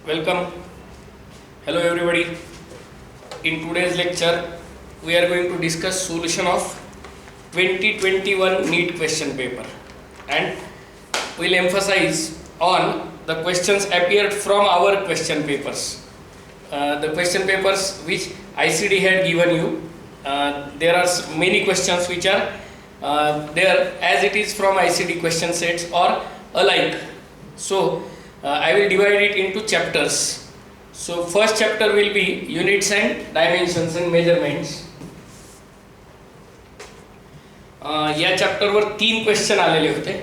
Welcome. Hello everybody. In today's lecture, we are going to discuss solution of 2021 NEET question paper, and we'll emphasize on the questions appeared from our question papers. The question papers which ICD had given you, there are many questions which are there as it is from ICD question sets or alike. So I will divide it into chapters. So first chapter will be units and dimensions and measurements. या चॅप्टरवर 3 question आलेले होते.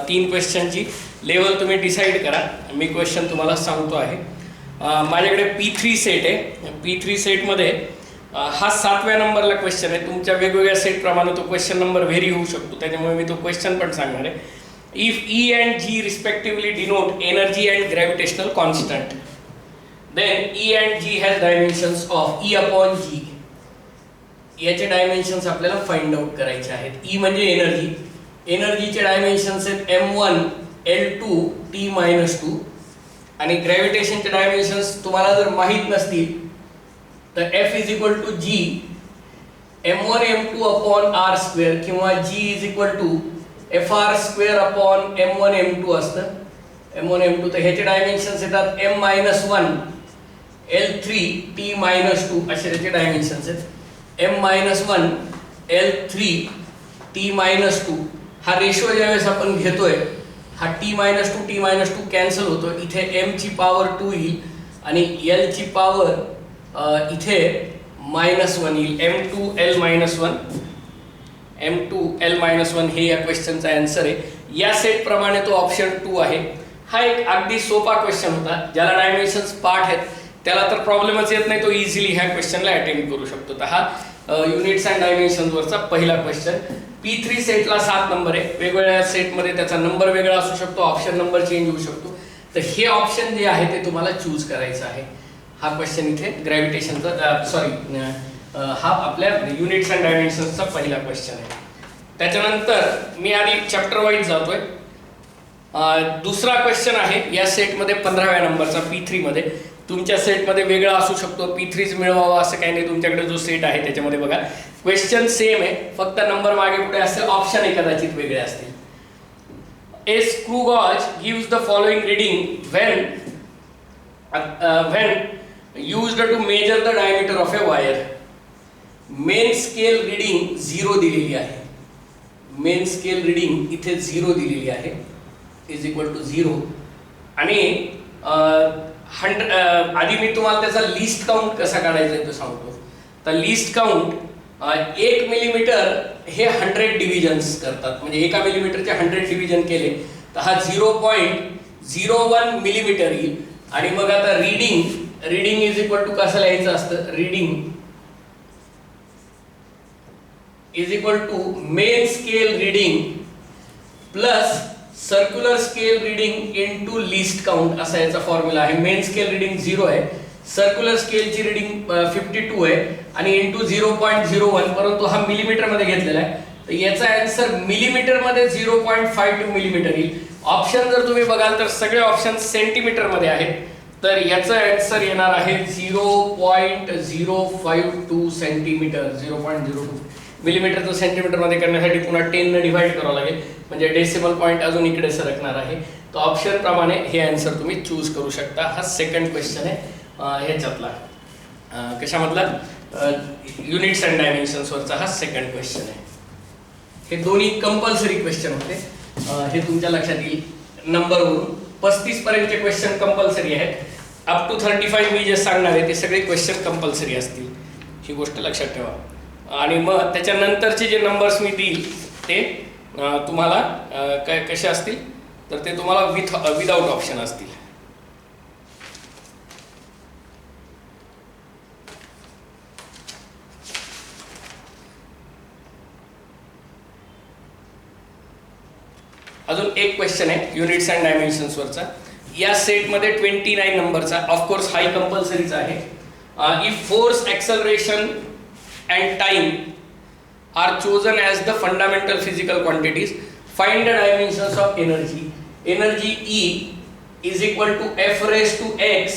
3 क्वेश्चनची level तुम्ही decide करा. मी question तुम्हाला सांगतो आहे. माझ्याकडे P3 set आहे. P3 सेटमध्ये हा 7व्या नंबरला क्वेश्चन आहे. तुमच्या वेगवेगळ्या सेट प्रमाणे तो क्वेश्चन नंबर व्हेरी होऊ शकतो, त्याच्यामुळे मी तो क्वेश्चन पण सांगणार आहे. If E and G respectively denote energy and gravitational constant, then E and G has dimensions of E upon G. याचे डायमेन्शन्स आपल्याला फाइंड आउट करायचे आहेत. E म्हणजे एनर्जी. एनर्जीचे डायमेन्शन्स आहेत m1 l2 t-2 आणि ग्रॅव्हिटेशनचे डायमेन्शन्स तुम्हाला जर माहित नसतील तर F is equal to G m1 m2 upon r square किंवा G is equal to fr square upon m1 m2 असतं. m1 m2 तर ह्याचे डायमेन्शन्स येतात m-1 l3 t-2 असे त्याचे डायमेन्शन्स आहेत. m-1 l3 t-2 हा रेशो ज्यावेळेस आपण घेतोय हा t-2 t-2 कॅन्सल होतो. इथे m ची पॉवर 2 येईल आणि l ची पॉवर इथे -1 येईल. m2l-1 हे या क्वेश्चनचा आन्सर आहे. या सेट प्रमाणे तो ऑप्शन 2 आहे. हा एक अगदी सोपा क्वेश्चन होता. ज्याला डायमेन्शन्स पाठ आहेत त्याला तर प्रॉब्लेमच येत नाही, तो इझिली ह्या क्वेश्चनला अटेंड करू शकतो. तर हा युनिट्स अँड डायमेन्शन्स वरचा पहिला क्वेश्चन. P3 सेटला 7 नंबर आहे. वेगवेगळ्या सेटमध्ये त्याचा नंबर वेगळा असू शकतो, ऑप्शन नंबर चेंज होऊ शकतो. तर हे ऑप्शन जे आहे ते तुम्हाला चूज करायचं आहे. हा क्वेश्चन इथे ग्रॅव्हिटेशनचा हा आपल्या युनिट्स अँड डायमेन्शन्सचा पहिला क्वेश्चन आहे. त्याच्यानंतर मी आधी चॅप्टर वाईज जातोय. दुसरा क्वेश्चन आहे या सेटमध्ये 15व्या नंबरचा. P3 मध्ये तुमच्या सेटमध्ये वेगळा असू शकतो. P3च मिळवावा असं काही नाही. तुमच्याकडे जो सेट आहे त्याच्यामध्ये बघा क्वेश्चन सेम आहे, फक्त नंबर मागे पुढे असेल, ऑप्शन कदाचित वेगळे असतील. A screw gauge gives the following reading when used to measure the diameter of a wire. Main scale reading 0 दिलेली आहे. मेन स्केल रीडिंग इथे 0 दिलेली आहे इज इक्वल टू 0 आणि आधी मी तुम्हाला त्याचा लिस्ट काउंट कसा काढायचा आहे ते सांगतो. तर लिस्ट काउंट 1 मिलीमीटर हे 100 डिव्हिजन्स करतात. म्हणजे 1 मिलीमीटरचे 100 डिव्हिजन केले तर हा 0.01 मिलीमीटर येईल. आणि मग आता रीडिंग इज इक्वल टू कसं लिहायचं असतं, reading is equal to main scale reading plus circular scale reading into least count असा याचा फॉर्म्युला आहे. मेन स्केल रीडिंग 0 आहे, सर्क्युलर स्केलची रीडिंग 52 आहे आणि इनटू 0.01, परंतु हा मिलीमीटर मध्ये घेतलेला आहे. तर याचा आन्सर मिलीमीटर मध्ये 0.52 मिलीमीटर येईल. ऑप्शन जर तुम्ही बघाल तर सगळे ऑप्शन सेंटीमीटर मध्ये आहेत. तर याचा आन्सर येणार आहे 0.052 सेंटीमीटर. 0.02 मिलीमीटरचं सेंटीमीटर मध्ये करण्यासाठी पुन्हा 10 ने डिवाइड करावं लागेल, म्हणजे डेसिमल पॉईंट अजून इकडे सरकणार आहे. तर ऑप्शन प्रमाणे हे आन्सर तुम्ही चूज करू शकता. हा सेकंड क्वेश्चन आहे ह्याच्यातला. कशामधला, युनिट्स अँड डायमेन्शन्स वरचा हा सेकंड क्वेश्चन आहे. हे दोन्ही कंपल्सरी क्वेश्चन होते, हे तुमच्या लक्षात येईल. नंबरवरून 35 पर्यंतचे क्वेश्चन कंपल्सरी आहेत. अप टू 35 मी जे सांगणार आहे ते सगळे क्वेश्चन कंपल्सरी असतील, ही गोष्ट लक्षात ठेवा. आणि मग त्याच्यानंतरचे जे नंबर्स मी देईल ते तुम्हाला कसे असतील तर ते तुम्हाला विदाउट ऑप्शन असतील. अजून एक क्वेश्चन आहे युनिट्स अँड डायमेन्शन्स वरचा. या सेटमध्ये 29 नंबरचा. ऑफकोर्स हाय कंपल्सरीचा आहे. If force, acceleration and time are chosen as the fundamental physical quantities, find the dimensions of energy. Energy E is equal to f raise to x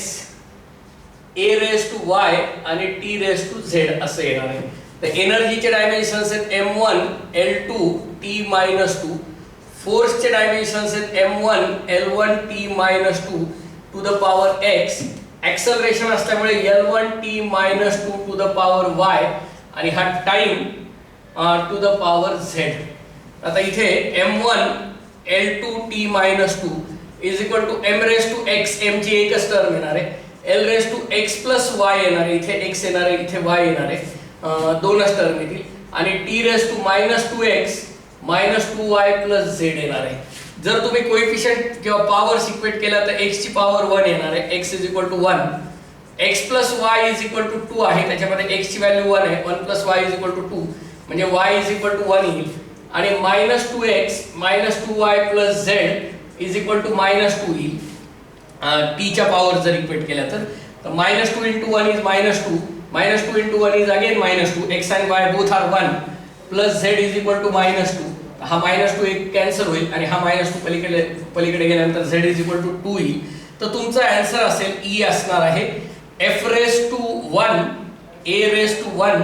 a raise to y आणि t raise to z असं येणार आहे. तर एनर्जीचे dimensions आहेत m1 l2 t minus 2, फोर्सचे dimensions आहेत m1 l1 t minus 2 to the power x, acceleration असल्यामुळे l1 t minus 2 to the power y आणि हा time to the power z. आता इथे m1 l2 t minus 2 is equal to m raise to x, m ची एकच term येणार आहे, l raise to x plus y येणार आहे, इथे x येणार आहे, इथे y येणार आहे, दोनच टर्म येतील आणि t raise to minus 2x minus 2y plus z येणार आहे. जर तुम्ही कोएफिशियंट किंवा पॉवर्स इक्वेट केला तर x ची पॉवर 1 येणार आहे, x is equal to 1, x plus y is equal to 2 आहे, त्याच्यामध्ये x ची व्हॅल्यू 1 आहे, 1 plus y is equal to 2 म्हणजे y इज इक्वल टू 1 येईल आणि minus 2x minus 2y plus z is equal to minus 2 येईल. t च्या power जर इक्वेट केल्या तर minus 2 into 1 is minus 2, minus 2 into 1 is again minus 2, x and y both are 1 plus z is equal to minus 2. हा minus 2 एक cancel होईल आणि हा मायनस 2 पलीकडे गेल्यानंतर z इज इक्वल टू 2 येईल. तर तुमचा आन्सर असेल E असणार आहे f raise to 1 a raise to 1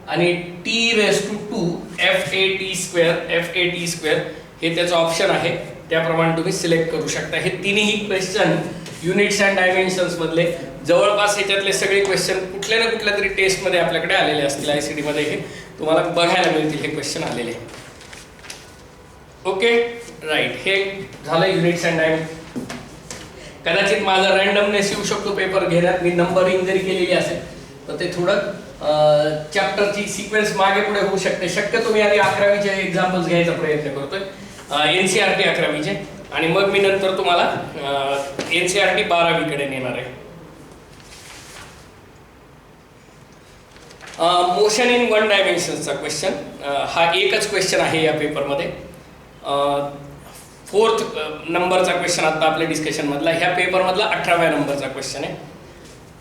आणि t raise to 2 f a t square हे त्याचं ऑप्शन आहे. त्याप्रमाणे तुम्ही सिलेक्ट करू शकता. हे तिन्ही क्वेश्चन युनिट्स अँड डायमेन्शन्स मधले जवळपास ह्याच्यातले सगळे क्वेश्चन कुठल्या ना कुठल्या तरी टेस्ट मध्ये आपल्याकडे आलेले असतील. ICT मध्ये हे तुम्हाला बघायला मिळतील हे क्वेश्चन आलेले. ओके राईट, हे झालं युनिट्स अँड डायमेन्शन. कदाचित माझा रँडमनेस येऊ शकतो पेपर घेण्यात, मी नंबरिंग जरी केलेली असेल तर ते थोडं चॅप्टरची सिक्वेन्स मागे पुढे होऊ शकते. शक्यतो मी आधी 11वीचे एक्झाम्पल्स घ्यायचा प्रयत्न करतोय, NCERT 11वीचे, आणि मग मी नंतर तुम्हाला NCERT 12वीकडे नेणार आहे. मोशन इन वन डायमेन्शनचा क्वेश्चन हा एकच क्वेश्चन आहे या पेपरमध्ये. 4th नंबरचा क्वेश्चन आता आपल्या डिस्कशन मधला, ह्या पेपर मधला 18व्या नंबरचा क्वेश्चन आहे.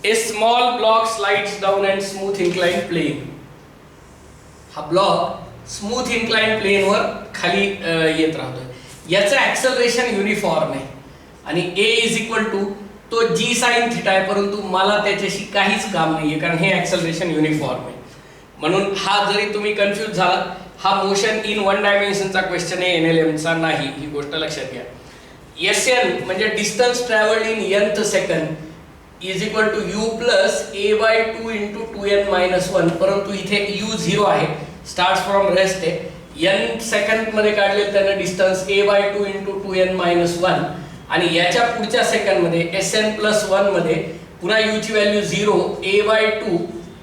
A small block slides down and smooth incline plane. हा ब्लॉक स्मूथ इन्क्लाइन प्लेन वर खाली येत राहतोय. याचं ऍक्सलरेशन युनिफॉर्म आहे आणि a इज इक्वल टू तो g sin थिटा आहे, परंतु मला त्याच्याशी काहीच काम नाहीये कारण हे ऍक्सलरेशन युनिफॉर्म आहे. म्हणून हा जरी तुम्ही कन्फ्यूज झाला, हा मोशन इन वन डायमेन्शनचा क्वेश्चन आहे, NLM चा नाही, ही गोष्ट लक्षात घ्या. SN म्हणजे distance travelled in nth second is equal to u plus a/2 into 2n minus 1, परंतु इथे u 0 आहे, स्टार्ट फ्रॉम रेस्ट आहे. n सेकंड मध्ये काढले त्याने distance a/2 into 2n minus 1 आणि याच्या पुढच्या सेकंड मध्ये Sn प्लस 1 मध्ये पुन्हा u ची value 0, a/2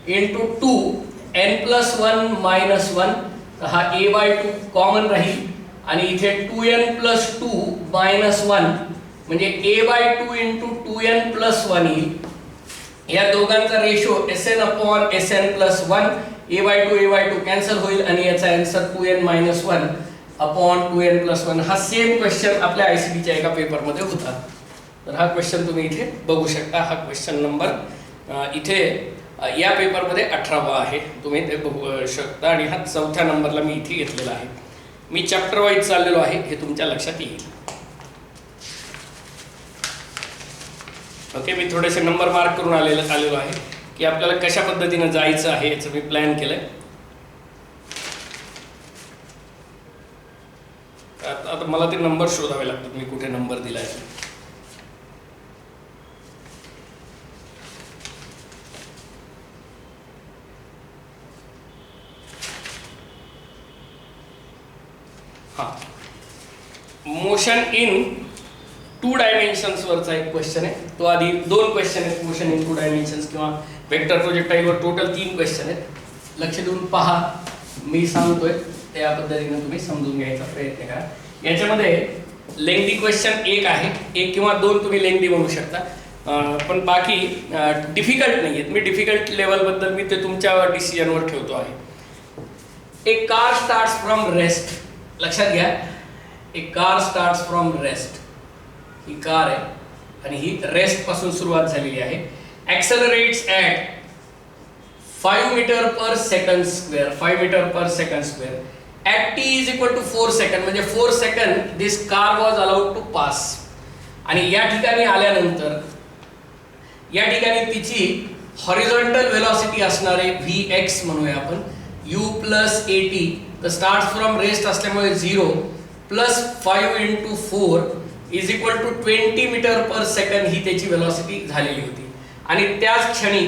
into 2n plus 1 minus 1, हा a/2 कॉमन राहील आणि इथे 2n प्लस 2 मायनस 1 म्हणजे a/2 इंटू 2n प्लस 1 येईल. या दोघांचा ratio Sn upon Sn plus 1, a/2 cancel होईल आणि याचा answer 2n minus 1 upon 2n plus 1. हा सेम क्वेश्चन आपल्या ICTच्या एका पेपरमध्ये होता. तर हा क्वेश्चन तुम्ही इथे बघू शकता. हा क्वेश्चन नंबर इथे या पेपरमध्ये 18वा आहे, तुम्ही ते बघू शकता. आणि हा 4थ्या नंबरला मी इथे घेतलेला आहे. मी चॅप्टर वाईज चाललेलो आहे, हे तुमच्या लक्षात येईल. ओके, मी थोडेसे नंबर मार्क करून आलेलो आहे की आपल्याला कशा पद्धतीने जायचं आहे याचं मी प्लॅन केलंय. आता मला ते नंबर शोधावे लागतात, मी कुठे नंबर दिलाय. हा, मोशन इन 2 डायमेन्शन्स वरचा एक क्वेश्चन आहे. तो आधी 2 क्वेश्चन आहेत मोशन इन 2 डायमेन्शन्स किंवा वेक्टर प्रोजेक्टाईलवर टोटल 3 क्वेश्चन आहेत. लक्ष देऊन पहा, मी सांगतोय त्या पद्धतीने तुम्ही समजून घ्यायचा प्रयत्न करा. याच्यामध्ये लेंथी क्वेश्चन एक आहे, एक किंवा 2 तुम्ही लेंथी म्हणू शकता, पण बाकी डिफिकल्ट नाही आहेत. मी डिफिकल्ट लेवलबद्दल मी ते तुमच्या डिसिजनवर ठेवतो आहे. A car starts from rest. लक्षात घ्या, a car starts from rest. ही कार आहे आणि ही रेस्ट पासून सुरुवात झालेली आहे. Accelerates at 5 metre per second square, 5 metre per second square. At t is equal to 4 second म्हणजे 4 second this car was allowed to pass. आणि या ठिकाणी आल्यानंतर या ठिकाणी तिची हॉरिझॉन्टल वेलॉसिटी असणार आहे Vx म्हणूया आपण u प्लस at. तर स्टार्ट फ्रॉम रेस्ट असल्यामुळे 0 plus 5 into 4 is equal to 20 metre per second ही त्याची वेलॉसिटी झालेली होती. आणि त्याच क्षणी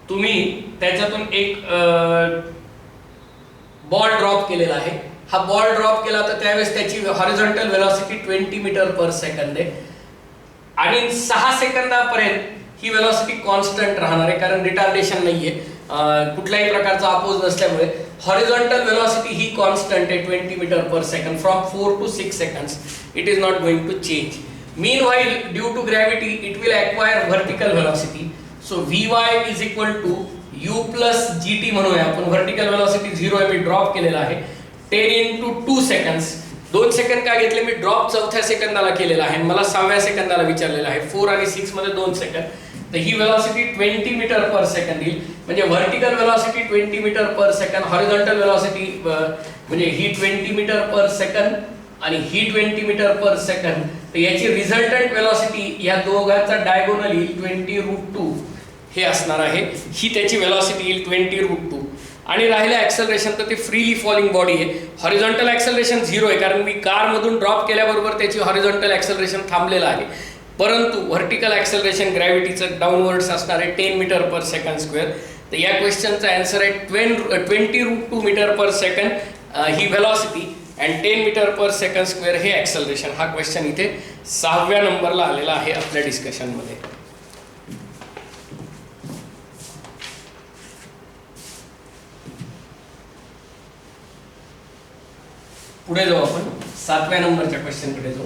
तुम्ही त्याच्यातून एक बॉल ड्रॉप केलेला आहे. हा बॉल ड्रॉप केला तर त्यावेळेस त्याची horizontal velocity 20 metre per second आहे आणि 6 सेकंदापर्यंत ही वेलॉसिटी कॉन्स्टंट राहणार आहे कारण रिटार्डेशन नाहीये, कुठल्याही प्रकारचा अपोज नसल्यामुळे हॉरिझॉन्टल वेलॉसिटी ही कॉन्स्टंट आहे 20 metre per second from 4 to 6 seconds. It is not going to change. Meanwhile, due to gravity, it will acquire vertical velocity. So Vy is equal to u plus gt म्हणूया आपण. Vertical velocity 0 आहे, मी drop केलेला आहे 10 into 2 seconds. 2 second का घेतले, मी drop चौथ्या सेकंदाला केलेला आहे. मला 6व्या सेकंदाला विचारलेला आहे. 4 आणि 6 मध्ये 2 सेकंद. तर ही वेलोसिटी 20 मीटर पर सेकंद येईल. म्हणजे vertical velocity 20 metre per second, horizontal velocity म्हणजे ही 20 मीटर पर सेकंद आणि ही 20 मीटर पर सेकंड. तर याची रिझल्टंट वेलोसिटी या दोघांचा डायगोनल येईल 20√2 हे असणार आहे. ही त्याची वेलोसिटी येईल 20√2. आणि राहिलं ॲक्सेलरेशन, तर ते फ्रीली फॉलिंग बॉडी आहे. हॉरिझॉन्टल ॲक्सेलरेशन 0 आहे कारण मी कारमधून ड्रॉप केल्याबरोबर त्याची हॉरिझॉन्टल ॲक्सेलरेशन थांबलेलं आहे. परंतु व्हर्टिकल ॲक्सेलरेशन ग्रॅव्हिटीचं डाऊनवर्ड्स असणार आहे 10 मीटर पर सेकंड स्क्वेअर. तर या क्वेश्चनचा आन्सर आहे 20√2 मीटर पर सेकंड ही velocity and 10 metre per second square हे ॲक्सेलरेशन. हा क्वेश्चन इथे 6व्या नंबरला आलेला आहे आपल्या डिस्कशनमध्ये. पुढे जाऊ आपण 7व्या नंबरच्या क्वेश्चनकडे जाऊ.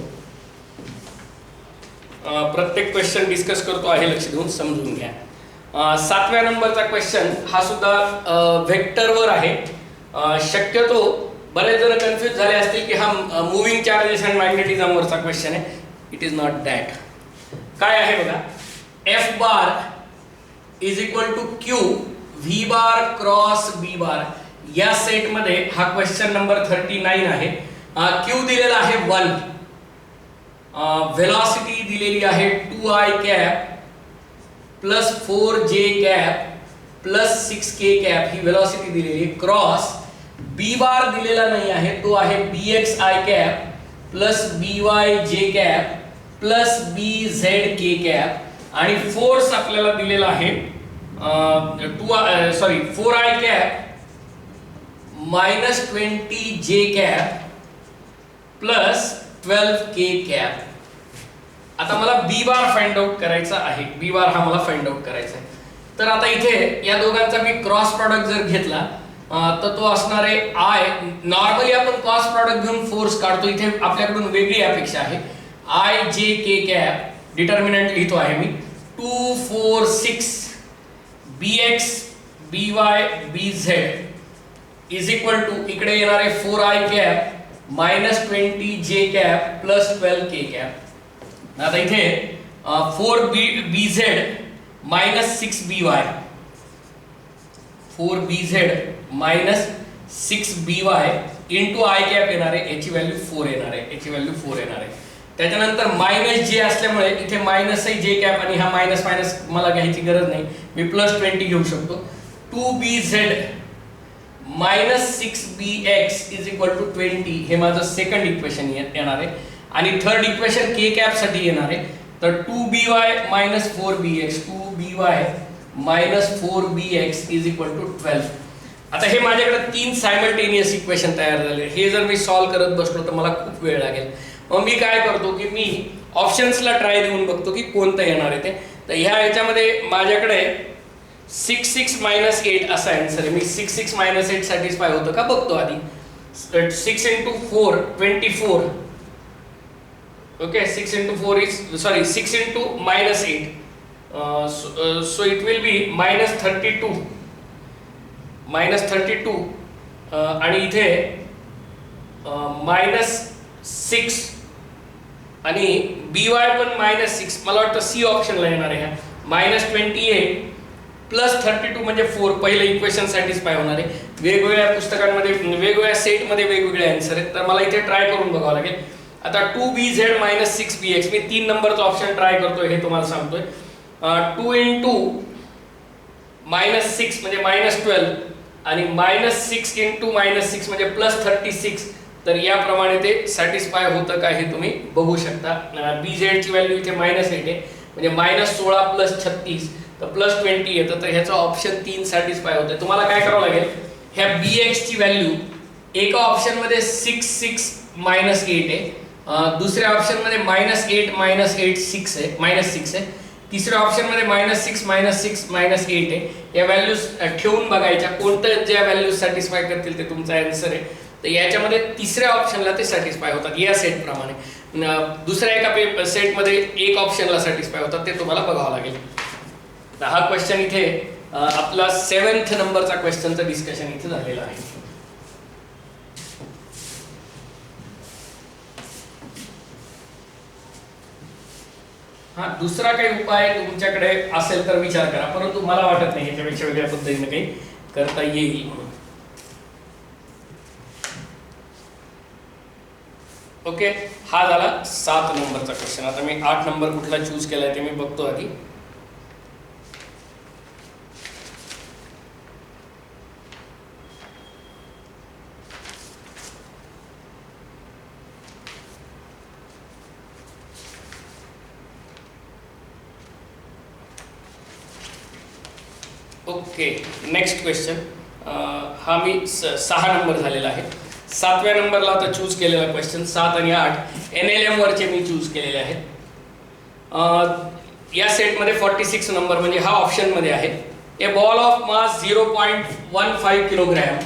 प्रत्येक क्वेश्चन डिस्कस करतो आहे, लक्ष देऊन समजून घ्या. 7व्या नंबरचा क्वेश्चन हा सुद्धा व्हेक्टरवर आहे. शक्यतो बरेच जण कन्फ्यूज झाले असतील की हा मूव्हिंग चार्जेस अँड मॅग्नेटिझमवरचा क्वेश्चन आहे. It is not that. काय आहे बघा, F bar is equal to q v bar cross B bar. या सेटमध्ये हा क्वेश्चन नंबर 39 आहे. क्यू दिलेला आहे 1, वेलॉसिटी दिलेली आहे 2i cap plus 4j cap plus 6k cap ही वेलॉसिटी दिलेली आहे. क्रॉस बी बार दिलेला नाही आहे, तो आहे bxi cap plus byj cap plus bzk cap आणि फोर्स आपल्याला दिलेला आहे 4i cap minus 20j cap plus 12k cap. आता मला बी बार फाइंड आउट करायचा आहे. बी बार हा मला फाइंड आउट करायचा आहे. तर आता इथे या दोघांचा मी क्रॉस प्रॉडक्ट जर घेतला तर तो असणार आहे आय. नॉर्मली आपण क्रॉस प्रॉडक्ट घेऊन फोर्स काढतो, इथे आपल्याकडून वेगळी अपेक्षा आहे. आय जे के कॅप डिटर्मिनंट लिहितो आहे मी 2 4 6 bx by bz is equal to इकडे येणार आहे 4i cap minus 20j cap plus 12k cap. आता इथे 4bz minus 6by 4bz minus 6by into i cap येणार आहे. याची व्हॅल्यू 4 येणार आहे. याची व्हॅल्यू 4 येणार आहे. त्याच्यानंतर मायनस जे असल्यामुळे इथे मायनस आहे जे कॅप आणि हा मायनस मायनस मला घ्यायची गरज नाही, मी प्लस 20 घेऊ शकतो. 2bz minus 6bx is equal to 20 हे माझं सेकंड इक्वेशन येणार आहे. आणि थर्ड इक्वेशन के कॅप साठी येणार आहे. तर 2by minus 4bx 2by minus 4bx is equal to 12. आता हे माझ्याकडे 3 सायमल्टेनियस इक्वेशन तयार झाले. हे जर मी सॉल्व्ह करत बसलो तर मला खूप वेळ लागेल. मग मी काय करतो की मी ऑप्शन्सला ट्राय देऊन बघतो की कोणतं येणार आहे ते. तर ह्या याच्यामध्ये माझ्याकडे 6 6 मायनस 8 असा आन्सर आहे. मी 6 6 मायनस 8 सॅटिस्फाय होतं का बघतो आधी. 6 into 4 24. Okay 6 into 4 is sorry 6 into minus 8. So it will be minus 32. Minus 32 आणि इथे minus 6 आणि by पण minus 6. मला वाटतं सी ऑप्शनला येणार आहे. minus 28 प्लस 32 म्हणजे 4. पहिलं इक्वेशन सॅटिस्फाय होणार आहे. वेगवेगळ्या पुस्तकांमध्ये वेगवेगळ्या सेटमध्ये वेगवेगळे आन्सर आहेत. तर मला इथे ट्राय करून बघावं लागेल. आता 2bz मायनस 6bx, मी 3 नंबरचा ऑप्शन ट्राय करतोय हे तुम्हाला सांगतोय. 2 इंटू मायनस 6 म्हणजे मायनस 12 आणि मायनस 6 इंटू मायनस 6 म्हणजे प्लस 36. तर याप्रमाणे ते सॅटिस्फाय होतं का हे तुम्ही बघू शकता. bz ची व्हॅल्यू इथे -8 आहे, म्हणजे -16 प्लस 36 तर प्लस 20 येतं. तर ह्याचा ऑप्शन 3 सॅटिस्फाय होतं. तुम्हाला काय करावं लागेल, ह्या bx ची व्हॅल्यू एका ऑप्शन मध्ये 6 -8 आहे, दुसऱ्या ऑप्शन मध्ये -8 6 आहे, -6 आहे, तिसऱ्या ऑप्शन मध्ये -6 -8 आहे. या व्हॅल्यूज ठेवून बघायच्या, कोणत्या ज्या व्हॅल्यूज सॅटिस्फाय करतील ते तुमचा आन्सर आहे. तर याच्यामध्ये तिसऱ्या ऑप्शनला ते सॅटिस्फाय होतात या सेट प्रमाणे. दुसऱ्या एका सेटमध्ये एक ऑप्शनला सॅटिस्फाय होतात, ते तुम्हाला बघावं लागेल. तर हा क्वेश्चन इथे आपला 7th नंबरचा क्वेश्चनचं डिस्कशन इथे झालेलं आहे. हा दुसरा काही उपाय तुमच्याकडे असेल तर विचार करा, परंतु मला वाटत नाही याच्यापेक्षा वेगळ्या पद्धतीने काही करता येईल म्हणून. ओके, हा झाला 7 नंबरचा क्वेश्चन. आता मी 8 नंबर कुठला चूज केलाय ते मी बघतो आधी. Okay, next question. हा मी 6 नंबर झालेला आहे. 7व्या नंबरला आता चूज केलेला क्वेश्चन 7 आणि 8 NLM वरचे मी चूज केलेले आहेत. या सेटमध्ये 46 नंबर म्हणजे हा ऑप्शन मध्ये आहे. A ball of mass 0.15 kilogram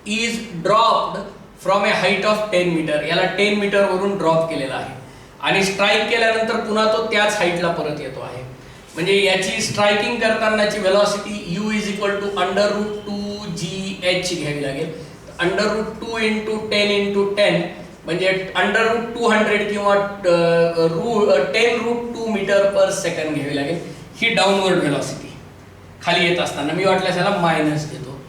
is dropped from a height of 10 metre. याला 10 मीटर वरून ड्रॉप केलेला आहे आणि स्ट्राईक केल्यानंतर पुन्हा तो त्याच हाईटला परत येतो आहे. म्हणजे याची स्ट्रायकिंग करतानाची velocity u is equal to √2gh घ्यावी लागेल. √2 इंटू 10 इंटू 10 म्हणजे √200 किंवा 10√2 मीटर पर सेकंड घ्यावी लागेल. ही डाऊनवर्ड वेलॉसिटी खाली येत असताना मी वाटल्यास याला मायनस घेतो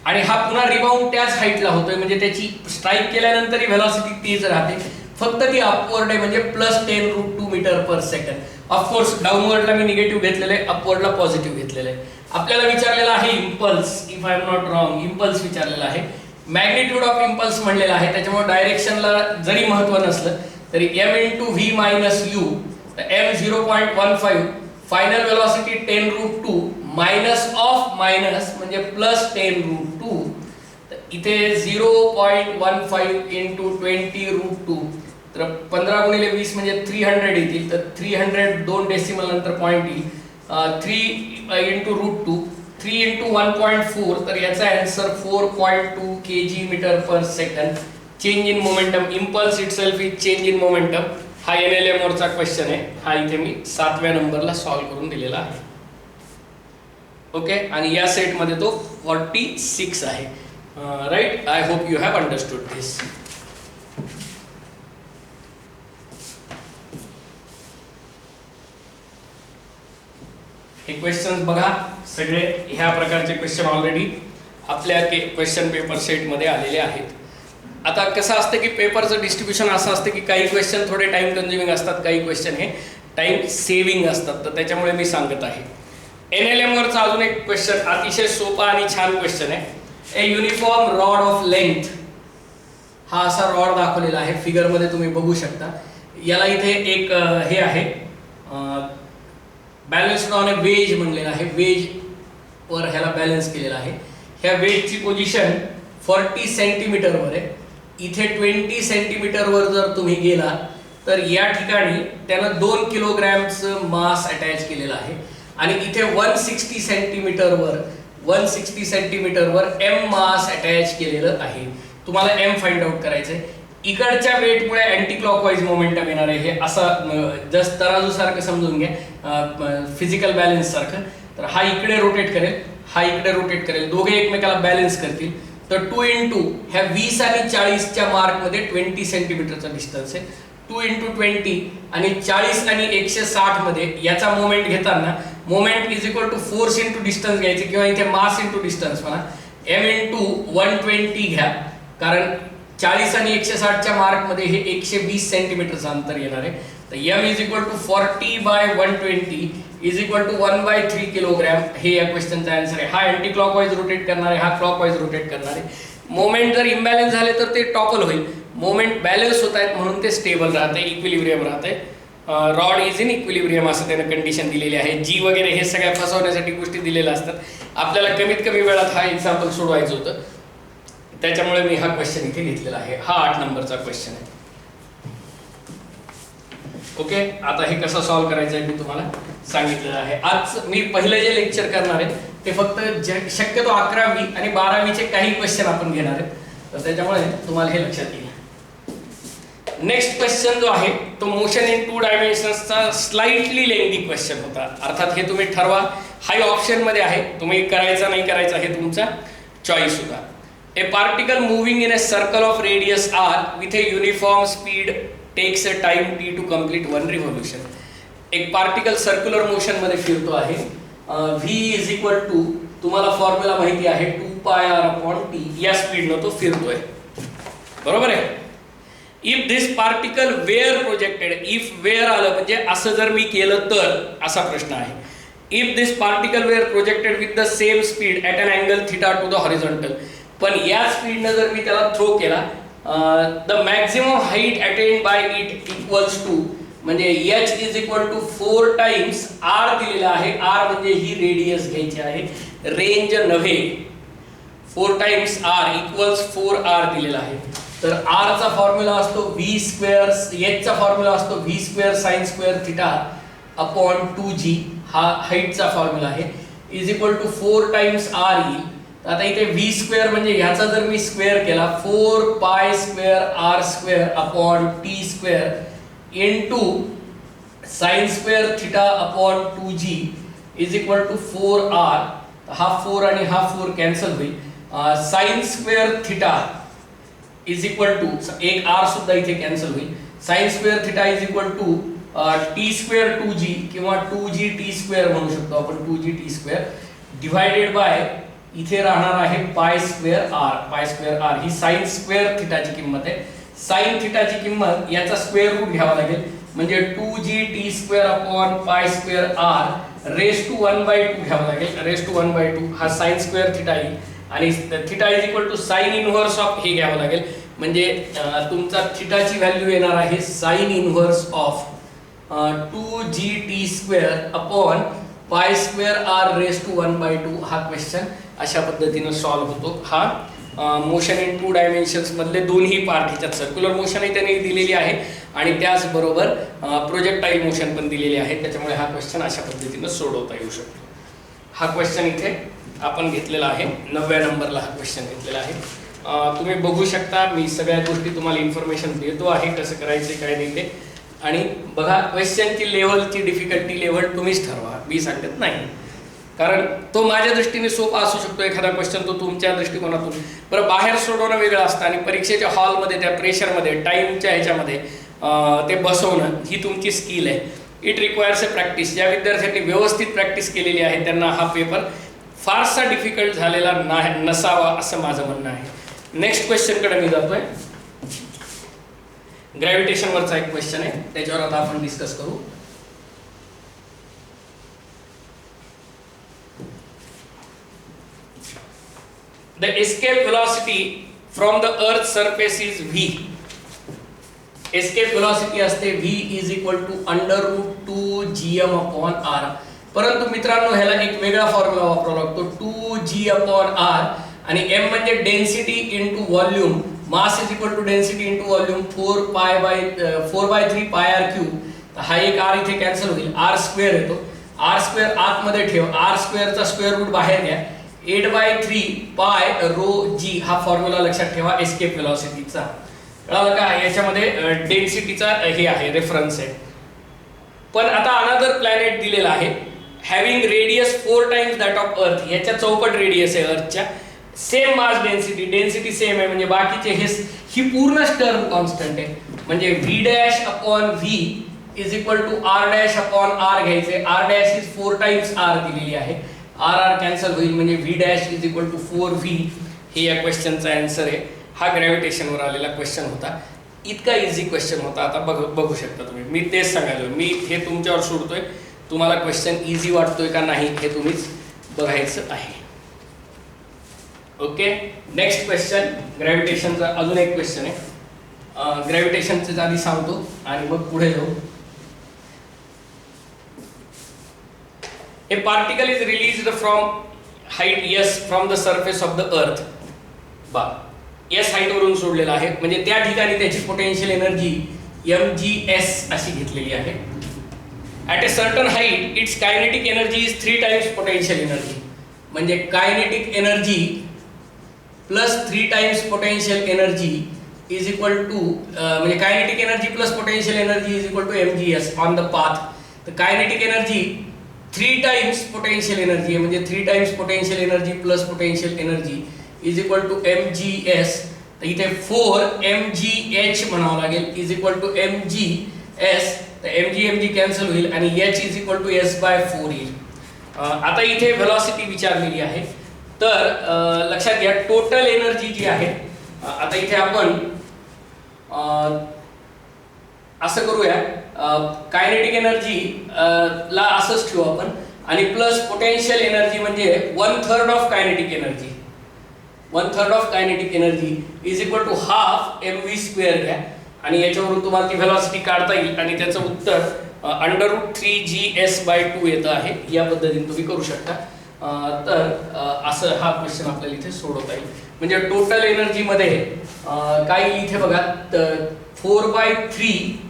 आणि हा पुन्हा रिबाउंड त्याच हाईटला होतोय, म्हणजे त्याची स्ट्राईक केल्यानंतर ही वेलॉसिटी तीच राहते, फक्त ती अपवर्ड आहे म्हणजे plus 10√2 metre per second. Of course डाऊनवर्डला मी निगेटिव्ह घेतलेलं आहे, अपवर्डला पॉझिटिव्ह घेतलेलं आहे. आपल्याला विचारलेला आहे impulse, if I am not wrong impulse विचारलेला आहे. मॅग्निट्यूड ऑफ इम्पल्स म्हणलेला आहे, त्याच्यामुळे डायरेक्शनला जरी महत्व नसलं तरी m into V minus U, m 0.15, final velocity 10√2 minus of minus म्हणजे प्लस 10√2. तर इथे 0.15 इंटू 20√2 तर 15 गुणिले 20 म्हणजे 300 येतील. तर 300 2 डेसिमल नंतर पॉईंट येईल. 3 इंटू √2 3 इंटू 1.4 तर याचा answer 4.2 kg metre per second. Change in momentum, impulse itself is change in momentum. हा NLM वरचा क्वेश्चन आहे. हा इथे मी 7व्या नंबरला सॉल्व्ह करून दिलेला आहे. ओके, आणि या सेटमध्ये तो 46 आहे. Right, I hope you have understood this. हे क्वेश्चन बघा, सगळे ह्या प्रकारचे क्वेश्चन ऑलरेडी आपल्या क्वेश्चन पेपर सेटमध्ये आलेले आहेत. आता कसं असतं की पेपरचं डिस्ट्रीब्युशन असं असतं की काही क्वेश्चन थोडे टाइम कन्झ्युमिंग असतात, काही क्वेश्चन हे टाइम सेव्हिंग असतात. तर त्याच्यामुळे मी सांगत आहे. NLM वरचा अजून एक क्वेश्चन अतिशय सोपा आणि छान क्वेश्चन आहे. ए युनिफॉर्म रॉड ऑफ लेंथ, हा असा रॉड दाखवलेला आहे फिगरमध्ये तुम्ही बघू शकता. याला इथे एक हे आहे बॅलन्स्ड ऑन ए वेज म्हणलेला आहे. वेज वर ह्याला बॅलन्स केलेला आहे. ह्या वेजची पोझिशन 40 सेंटीमीटरवर आहे. इथे 20 सेंटीमीटरवर जर तुम्ही गेला तर या ठिकाणी त्यानं 2 किलोग्रॅमचं मास अटॅच केलेलं आहे आणि इथे 160 सेंटीमीटरवर m मास अटॅच केलेलं आहे. तुम्हाला m फाइंड आउट करायचं आहे. इकडच्या वेटमुळे अँटी क्लॉकवाईज मोमेंटम येणार आहे. हे असं जस्ट तराजू सारखं समजून घ्या, फिजिकल बॅलन्स सारखं. तर हा इकडे रोटेट करेल, हा इकडे रोटेट करेल, दोघे एकमेकाला बॅलन्स करतील. तर 2 इंटू ह्या 20 आणि 40च्या मार्कमध्ये 20 सेंटीमीटरचा डिस्टन्स आहे. 2 इंटू 20 आणि 40 आणि 160 मध्ये याचा मोमेंट घेताना moment is equal to force into distance घ्यायचे किंवा इथे मास इंटू डिस्टन्स म्हणा. m इंटू 120 घ्या, कारण 40 आणि 160च्या मार्कमध्ये हे 120 सेंटीमीटरचं अंतर येणार आहे. तर m is equal to 40/120 is equal to 1/3 kilogram. हे या क्वेश्चनचा आन्सर आहे. हा अँटी क्लॉकवाईज रोटेट करणार आहे, हा क्लॉकवाईज रोटेट करणार आहे. मोमेंट जर इम्बॅलन्स झाले तर ते टॉपल होईल. मोमेंट बॅलन्स होत आहेत म्हणून ते स्टेबल राहते, इक्विलिब्रियम राहते. रॉड इज इन इक्विलिब्रियम असं त्यानं कंडिशन दिलेली आहे. जी वगैरे हे सगळ्या फसवण्यासाठी गोष्टी दिलेल्या असतात. आपल्याला कमीत कमी वेळात हा एक्झाम्पल सोडवायचं होतं, त्याच्यामुळे मी हा क्वेश्चन इथे घेतलेला आहे. हा 8 नंबरचा क्वेश्चन आहे. ओके, आता हे कसं सॉल्व्ह करायचं आहे मी तुम्हाला सांगितलेलं आहे. आज मी पहिलं जे लेक्चर करणार आहे ते फक्त शक्यतो 11वी आणि 12वीचे काही क्वेश्चन आपण घेणार आहेत, तर त्याच्यामुळे तुम्हाला हे लक्षात येईल. नेक्स्ट क्वेश्चन जो आहे तो मोशन इन 2 डायमेन्शन्सचा स्लाइटली लेंथी क्वेश्चन होता. अर्थात हे तुम्ही ठरवा, हाय ऑप्शन मध्ये आहे, तुम्ही करायचा नाही करायचा हे तुमचा चॉईस होता. A particle moving in a circle of radius r with a uniform speed takes a time t to complete 1 revolution. एक पार्टिकल सर्क्युलर मोशन मध्ये फिरतो आहे. v इज इक्वल टू, तुम्हाला फॉर्म्युला माहिती आहे, 2πr/t या स्पीडनं तो फिरतोय, बरोबर आहे. If this particle were projected, if were आलं म्हणजे असं जर मी केलं तर असा प्रश्न आहे. If this particle were projected with the same speed at an angle theta to the horizontal, पण या स्पीडनं जर मी त्याला थ्रो केला, the maximum height attained by it equals to, म्हणजे h is equal to 4 times r दिलेला आहे. r म्हणजे ही रेडियस घ्यायची आहे, रेंज नव्हे. 4 टाइम्स r इक्वल्स 4r दिलेला आहे. तर r चा फॉर्म्युला असतो v स्क्वेअर, h चा फॉर्म्युला असतो v square sine square theta upon 2g. हा हाईटचा फॉर्म्युला आहे. Is equal to 4 times r येईल. आता इथे v स्क्वेअर म्हणजे ह्याचा जर मी स्क्वेअर केला, 4π square r square upon t square into sine square theta upon 2g is equal to 4r. हा 4 आणि हा 4 कॅन्सल होईल. Sine square theta is equal to, एक r सुद्धा इथे कॅन्सल होईल. Sine square theta is equal to t square 2g किंवा 2g t square म्हणू शकतो आपण, 2g t square divided by इथे राहणार आहे पाय स्क्वेअर r. पाय स्क्वेअर r ही साइन स्क्वेअर थिटाची किंमत आहे. साइन थिटाची किंमत याचा स्क्वेअर रूट घ्यावा लागेल, म्हणजे 2g t square upon pi square r raise to 1/2 घ्यावा लागेल. रेस टू 1/2 हा साइन स्क्वेअर थिटा येईल आणि theta is equal to sine inverse of हे घ्यावं लागेल, म्हणजे तुमचा थिटाची व्हॅल्यू येणार आहे sine inverse of 2g t square upon pi square r raise to 1/2. हा क्वेश्चन अशा पद्धतीने सॉल्व्ह होतो. हा मोशन इन 2 डायमेन्शन्स मधले दोन्ही पार्ट, ह्याच्यात सर्क्युलर मोशनही त्यांनी दिलेली आहे आणि त्याचबरोबर प्रोजेक्टाईल मोशन पण दिलेली आहे. त्याच्यामुळे हा क्वेश्चन अशा पद्धतीने सोडवता येऊ शकतो. हा क्वेश्चन इथे आपण घेतलेला आहे, 9व्या नंबरला हा क्वेश्चन घेतलेला आहे. तुम्ही बघू शकता, मी सगळ्या गोष्टी तुम्हाला इन्फॉर्मेशन देतो आहे कसं करायचं काय नाही ते. आणि बघा, क्वेश्चनची लेवलची डिफिकल्टी लेवल तुम्हीच ठरवा, मी सांगत नाही. कारण तो माझ्या दृष्टीने सोपा असू शकतो एखादा क्वेश्चन, तो तुमच्या दृष्टिकोनातून. बरं, बाहेर सोडवणं वेगळं असतं आणि परीक्षेच्या हॉलमध्ये त्या प्रेशरमध्ये टाईमच्या ह्याच्यामध्ये ते बसवणं ही तुमची स्किल आहे. It requires a practice. ज्या विद्यार्थ्यांनी व्यवस्थित प्रॅक्टिस केलेली आहे त्यांना हा पेपर फारसा डिफिकल्ट झालेला नसावा असं माझं म्हणणं आहे. नेक्स्ट क्वेश्चनकडे मी जातोय. ग्रॅव्हिटेशनवरचा एक क्वेश्चन आहे, त्याच्यावर आता आपण डिस्कस करू. The escape velocity from the earth's surface is v. Escape velocity असते v is equal to √2gm upon r. परंतु मित्रांनो ह्याला एक वेगळा फॉर्म्युला वापरावा लागतो, 2g upon r, आणि m म्हणजे density into volume. Mass is equal to density into volume 4/3 pi r cube. हा एक r इथे कॅन्सल होईल, r स्क्वेअर येतो. r स्क्वेअर आतमध्ये ठेव, r स्क्वेअरचा स्क्वेअर रूट बाहेर घ्या. 8/3 पाय रो जी हा फॉर्म्युला लक्षात ठेवा एस्केप वेलॉसिटीचा. कळलं का? याच्यामध्ये डेन्सिटीचा हे आहे, रेफरन्स आहे. पण आता अनदर प्लॅनेट दिलेला आहे having radius 4 times that of earth. याच्या चौपट रेडियस आहे अर्थच्या. Same mass density, density same आहे, म्हणजे बाकीचे ही पूर्ण टर्म कॉन्स्टंट आहे. म्हणजे v dash upon v is equal to r dash upon r घ्यायचे. r dash is 4 times r दिलेली आहे. r r कॅन्सल होईल, म्हणजे v dash is equal to 4v. हे या क्वेश्चनचा आन्सर आहे. हा ग्रॅव्हिटेशनवर आलेला क्वेश्चन होता. इतका इझी क्वेश्चन होता. आता बघू शकता तुम्ही, मी तेच सांगायलो, मी हे तुमच्यावर सोडतोय, तुम्हाला क्वेश्चन इझी वाटतोय का नाही हे तुम्हीच बघायचं आहे. ओके, नेक्स्ट क्वेश्चन ग्रॅव्हिटेशनचा अजून एक क्वेश्चन आहे. ग्रॅव्हिटेशनचं आधी सांगतो आणि मग पुढे जाऊ. ए particle is released from height S from the surface of the अर्थ. बा एस हाईटवरून सोडलेला आहे, म्हणजे त्या ठिकाणी त्याची पोटेन्शियल एनर्जी mgs अशी घेतलेली आहे. At a certain height its kinetic energy is 3 times potential energy. म्हणजे kinetic energy plus 3 times potential energy is equal to, म्हणजे kinetic energy plus potential energy is equal to mgs on the path. तर kinetic energy 3 times potential energy आहे, म्हणजे 3 times potential energy plus potential energy is equal to mgs. तर इथे 4 mgh म्हणावं लागेल is equal to mgs. तर mg cancel होईल आणि h is equal to s/4 येईल. आता इथे व्हेलॉसिटी विचारलेली आहे, तर लक्षात घ्या टोटल एनर्जी जी आहे, आता इथे आपण असं करूया, कायनेटिक एनर्जी ला असंच ठेवू आपण आणि प्लस पोटेन्शियल एनर्जी म्हणजे 1/3 of kinetic energy. 1/3 of kinetic energy is equal to half mv² घ्या आणि याच्यावरून तुम्हाला ती व्हेलॉसिटी काढता येईल आणि त्याचं उत्तर √3gs/2 येतं आहे. या पद्धतीने तुम्ही करू शकता. तर असं हा क्वेश्चन आपल्याला इथे सोडवता येईल. म्हणजे टोटल एनर्जीमध्ये काय इथे बघा 4/3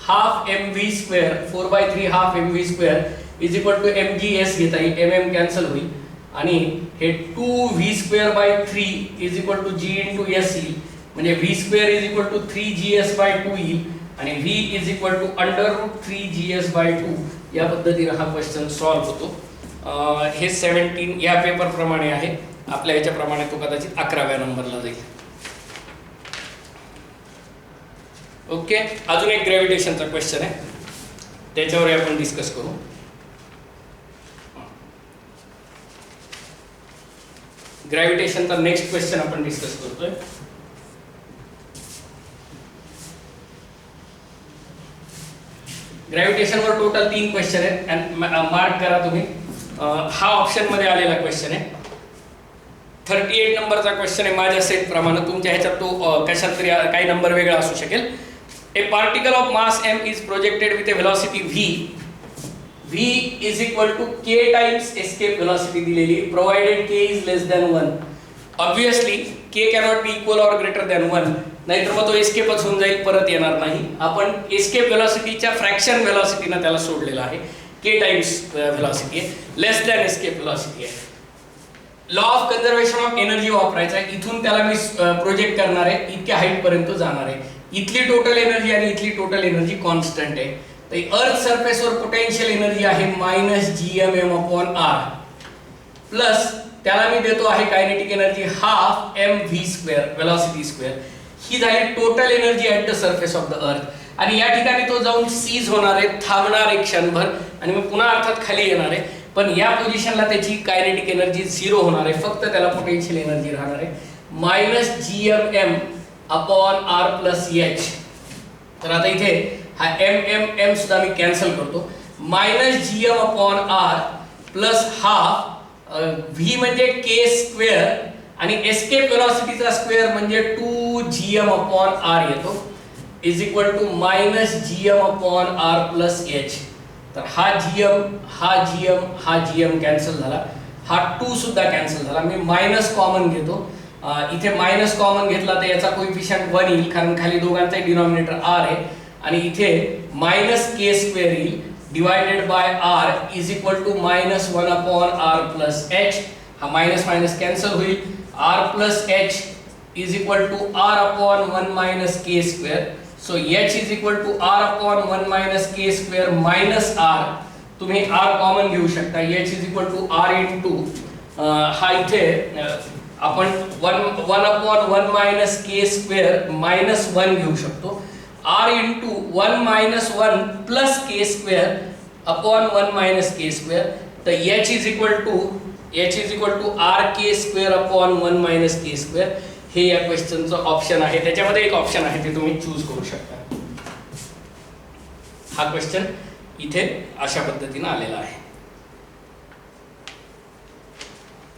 half mv², 4/3 half mv² is equal to mgs घेता येईल, mm कॅन्सल होईल आणि हे 2v²/3 is equal to g into s येईल, म्हणजे v² is equal to 3gs/2 येईल आणि v is equal to √3gs/2. या पद्धतीने हा क्वेश्चन सॉल्व्ह होतो. हे 17 या पेपर प्रमाणे आहे, आपल्या याच्याप्रमाणे तो कदाचित 11व्या नंबरला जाईल. ओके, अजून एक ग्रॅव्हिटेशनचा क्वेश्चन आहे, त्याच्यावर आपण डिस्कस करू. ग्रॅव्हिटेशनचा नेक्स्ट क्वेश्चन आपण डिस्कस करतोय. ग्रॅव्हिटेशनवर टोटल 3 क्वेश्चन आहेत आणि मार्क करा तुम्ही. हा ऑप्शन मध्ये आलेला क्वेश्चन आहे. 38 नंबरचा क्वेश्चन आहे माझ्या सेट प्रमाणे. तुमच्या ह्याच्यात तो कशात तरी काही नंबर वेगळा असू शकेल. A particle of mass m is projected with a velocity v is equal to k times escape velocity दिलेली, provided k is less than 1. Obviously k cannot be equal or greater than 1, नाहीतर मग तो एस्केपच होऊन जाईल, परत येणार नाही. आपण एस्केप वेलोसिटीच्या फ्रॅक्शन वेलोसिटीने त्याला सोडलेला आहे. k टाइम्स वेलोसिटी आहे, लेस दॅन एस्केप वेलोसिटी आहे. Law of conservation of energy वापरायचा आहे. इथून त्याला मी प्रोजेक्ट करणार आहे, इतक्या हाईट पर्यंत जाणार आहे. इथली टोटल एनर्जी आणि इथली टोटल एनर्जी कॉन्स्टंट आहे. तर अर्थ सरफेसवर पोटेन्शियल एनर्जी आहे -gmm/r प्लस त्याला मी देतो आहे kinetic energy half mv² velocity square. ही झाली total energy at the surface of the earth आणि या ठिकाणी तो जाऊन सीज होणार आहे, थांबणार आहे क्षणभर आणि मग पुन्हा अर्थात खाली येणार आहे. पण या पोझिशनला त्याची कायनेटिक एनर्जी 0 होणार आहे, फक्त त्याला पोटेन्शियल एनर्जी राहणार आहे -gmm/r+h. तर आता इथे हा m सुद्धा मी कॅन्सल करतो. -gm/r प्लस हाफ v म्हणजे k² आणि एस्केप वेलोसिटीचा स्क्वेअर म्हणजे 2gm/r येतो इज इक्वल टू -gm/r+h. तर हा gm कॅन्सल झाला, हा 2 सुद्धा कॅन्सल झाला. मी मायनस कॉमन घेतो. इथे मायनस कॉमन घेतला तर याचा कोएफिशियंट 1 येईल, कारण खाली दोघांचाही डिनॉमिनेटर r आहे आणि इथे -k² येईल divided by r is equal to -1/r+h. हा मायनस मायनस कॅन्सल होईल. r+h is equal to r/1 - k². So h is equal to r/1 - k² minus r. तुम्ही r कॉमन घेऊ शकता. h is equal to r into हा इथे आपण 1/1 - k² minus 1 घेऊ शकतो. r into 1 - 1 plus k² upon 1 - k². तर h is equal to rk² upon 1 - k². हे या क्वेश्चनचं ऑप्शन आहे. त्याच्यामध्ये एक ऑप्शन आहे ते तुम्ही चूज करू शकता. हा क्वेश्चन इथे अशा पद्धतीने आलेला आहे.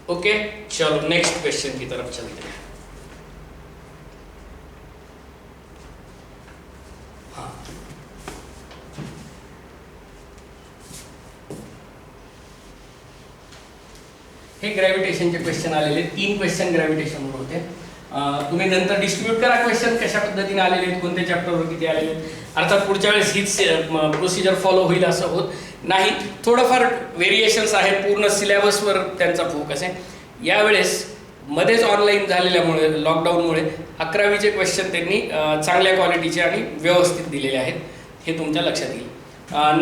ओके, चलो नेक्स्ट क्वेश्चन की तरफ चलते हैं. हाँ, हे ग्रॅव्हिटेशनचे क्वेश्चन आलेले, 3 क्वेश्चन ग्रॅव्हिटेशनवर होते. तुम्ही नंतर डिस्ट्रीब्यूट करा क्वेश्चन कशा पद्धतीने आलेले आहेत, कोणत्या चॅप्टरवर किती आलेले आहेत. अर्थात पुढच्या वेळेस हीच प्रोसिजर फॉलो होईल असं होत नाही. थोडंफार व्हेरिएशन्स आहेत, पूर्ण सिलेबसवर त्यांचा फोकस आहे. यावेळेस मध्येच ऑनलाईन झालेल्यामुळे, लॉकडाऊनमुळे 11वीचे क्वेश्चन त्यांनी चांगल्या क्वालिटीचे आणि व्यवस्थित दिलेले आहेत, हे तुमच्या लक्षात येईल.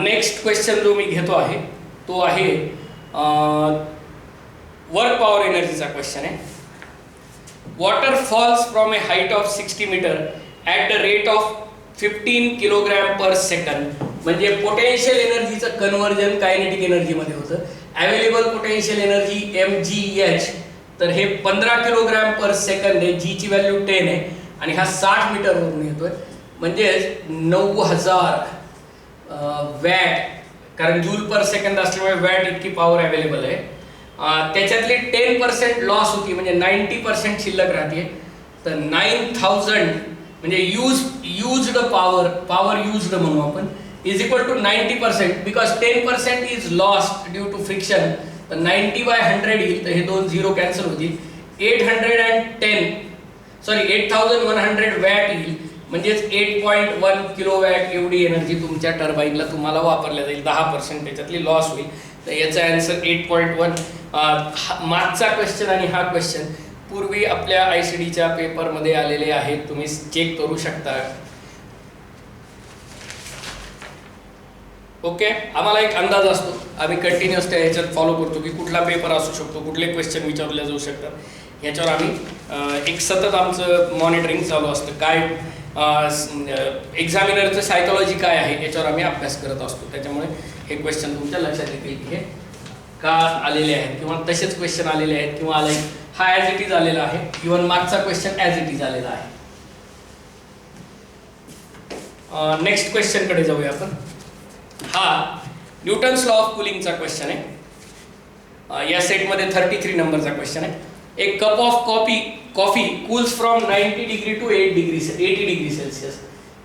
नेक्स्ट क्वेश्चन जो मी घेतो आहे तो आहे वर्क पॉवर एनर्जीचा क्वेश्चन आहे. Water falls from a height of 60 metre at the rate of 15 kilogram per second. म्हणजे पोटेन्शियल एनर्जीचं कन्व्हर्जन कायनेटिक एनर्जीमध्ये होतं. अवेलेबल पोटेन्शियल एनर्जी mgh, तर हे 15 किलोग्रॅम पर सेकंड आहे. जी ची व्हॅल्यू 10 आहे आणि हा 60 मीटरवरून येतोय. म्हणजे 9000 वॅट, कारण जूल पर सेकंड असल्यामुळे वॅट इतकी पॉवर अवेलेबल आहे. त्याच्यातली 10% लॉस होती, म्हणजे 90% शिल्लक राहते. तर 9000 म्हणजे युज्ड पॉवर युज्ड म्हणू आपण, is equal to 90%, because 10% is lost due to friction. तर 90/100 येईल, तर हे 2 झिरो कॅन्सल होतील. 8100 वॅट येईल, म्हणजेच 8.1 किलोवॅट एवढी एनर्जी तुमच्या टर्बाईनला तुम्हाला वापरल्या जाईल. 10% त्याच्यातली लॉस होईल. तर याचा आन्सर 8.1. मागचा क्वेश्चन आणि हा क्वेश्चन पूर्वी आपल्या ICDच्या पेपरमध्ये आलेले आहेत, तुम्ही चेक करू शकता. ओके, आम्हाला एक अंदाज असतो, आम्ही कंटिन्युअस त्या ह्याच्यात फॉलो करतो की कुठला पेपर असू शकतो, कुठले क्वेश्चन विचारले जाऊ शकतात. ह्याच्यावर आम्ही एक सतत आमचं मॉनिटरिंग चालू असतं. काय एक्झामिनरचं सायकॉलॉजी काय आहे याच्यावर आम्ही अभ्यास करत असतो. त्याच्यामुळे हे क्वेश्चन तुमच्या लक्षात येतील की हे का आलेले आहेत, किंवा तसेच क्वेश्चन आलेले आहेत, किंवा आले हा ॲज इट इज आलेला आहे, इव्हन मागचा क्वेश्चन ॲज इट इज आलेला आहे. नेक्स्ट क्वेश्चनकडे जाऊया आपण. हा न्यूटन्स लॉ ऑफ कुलिंगचा क्वेश्चन आहे. या सेटमध्ये 33 नंबरचा क्वेश्चन आहे. एक cup of coffee cools from 90 degree to 80 degree Celsius,